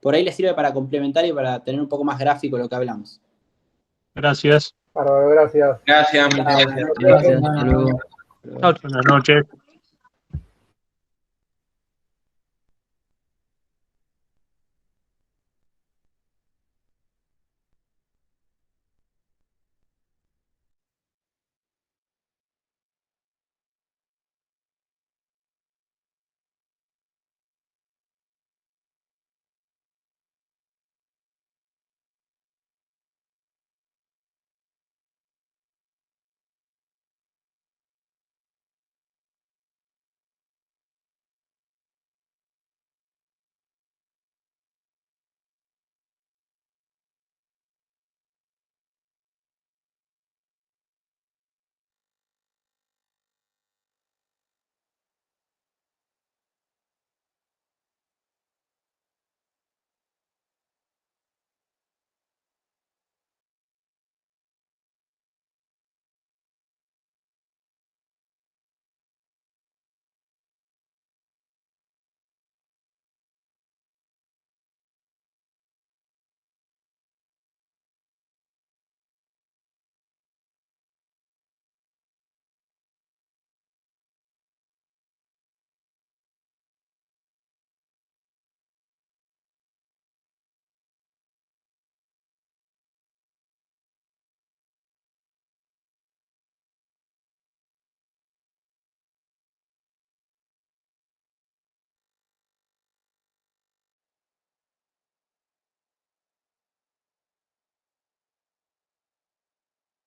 por ahí les sirve para complementar y para tener un poco más gráfico lo que hablamos. Gracias. Bárbaro, gracias. Gracias, muchas Chao, gracias. Gracias, hasta luego. Buenas noches.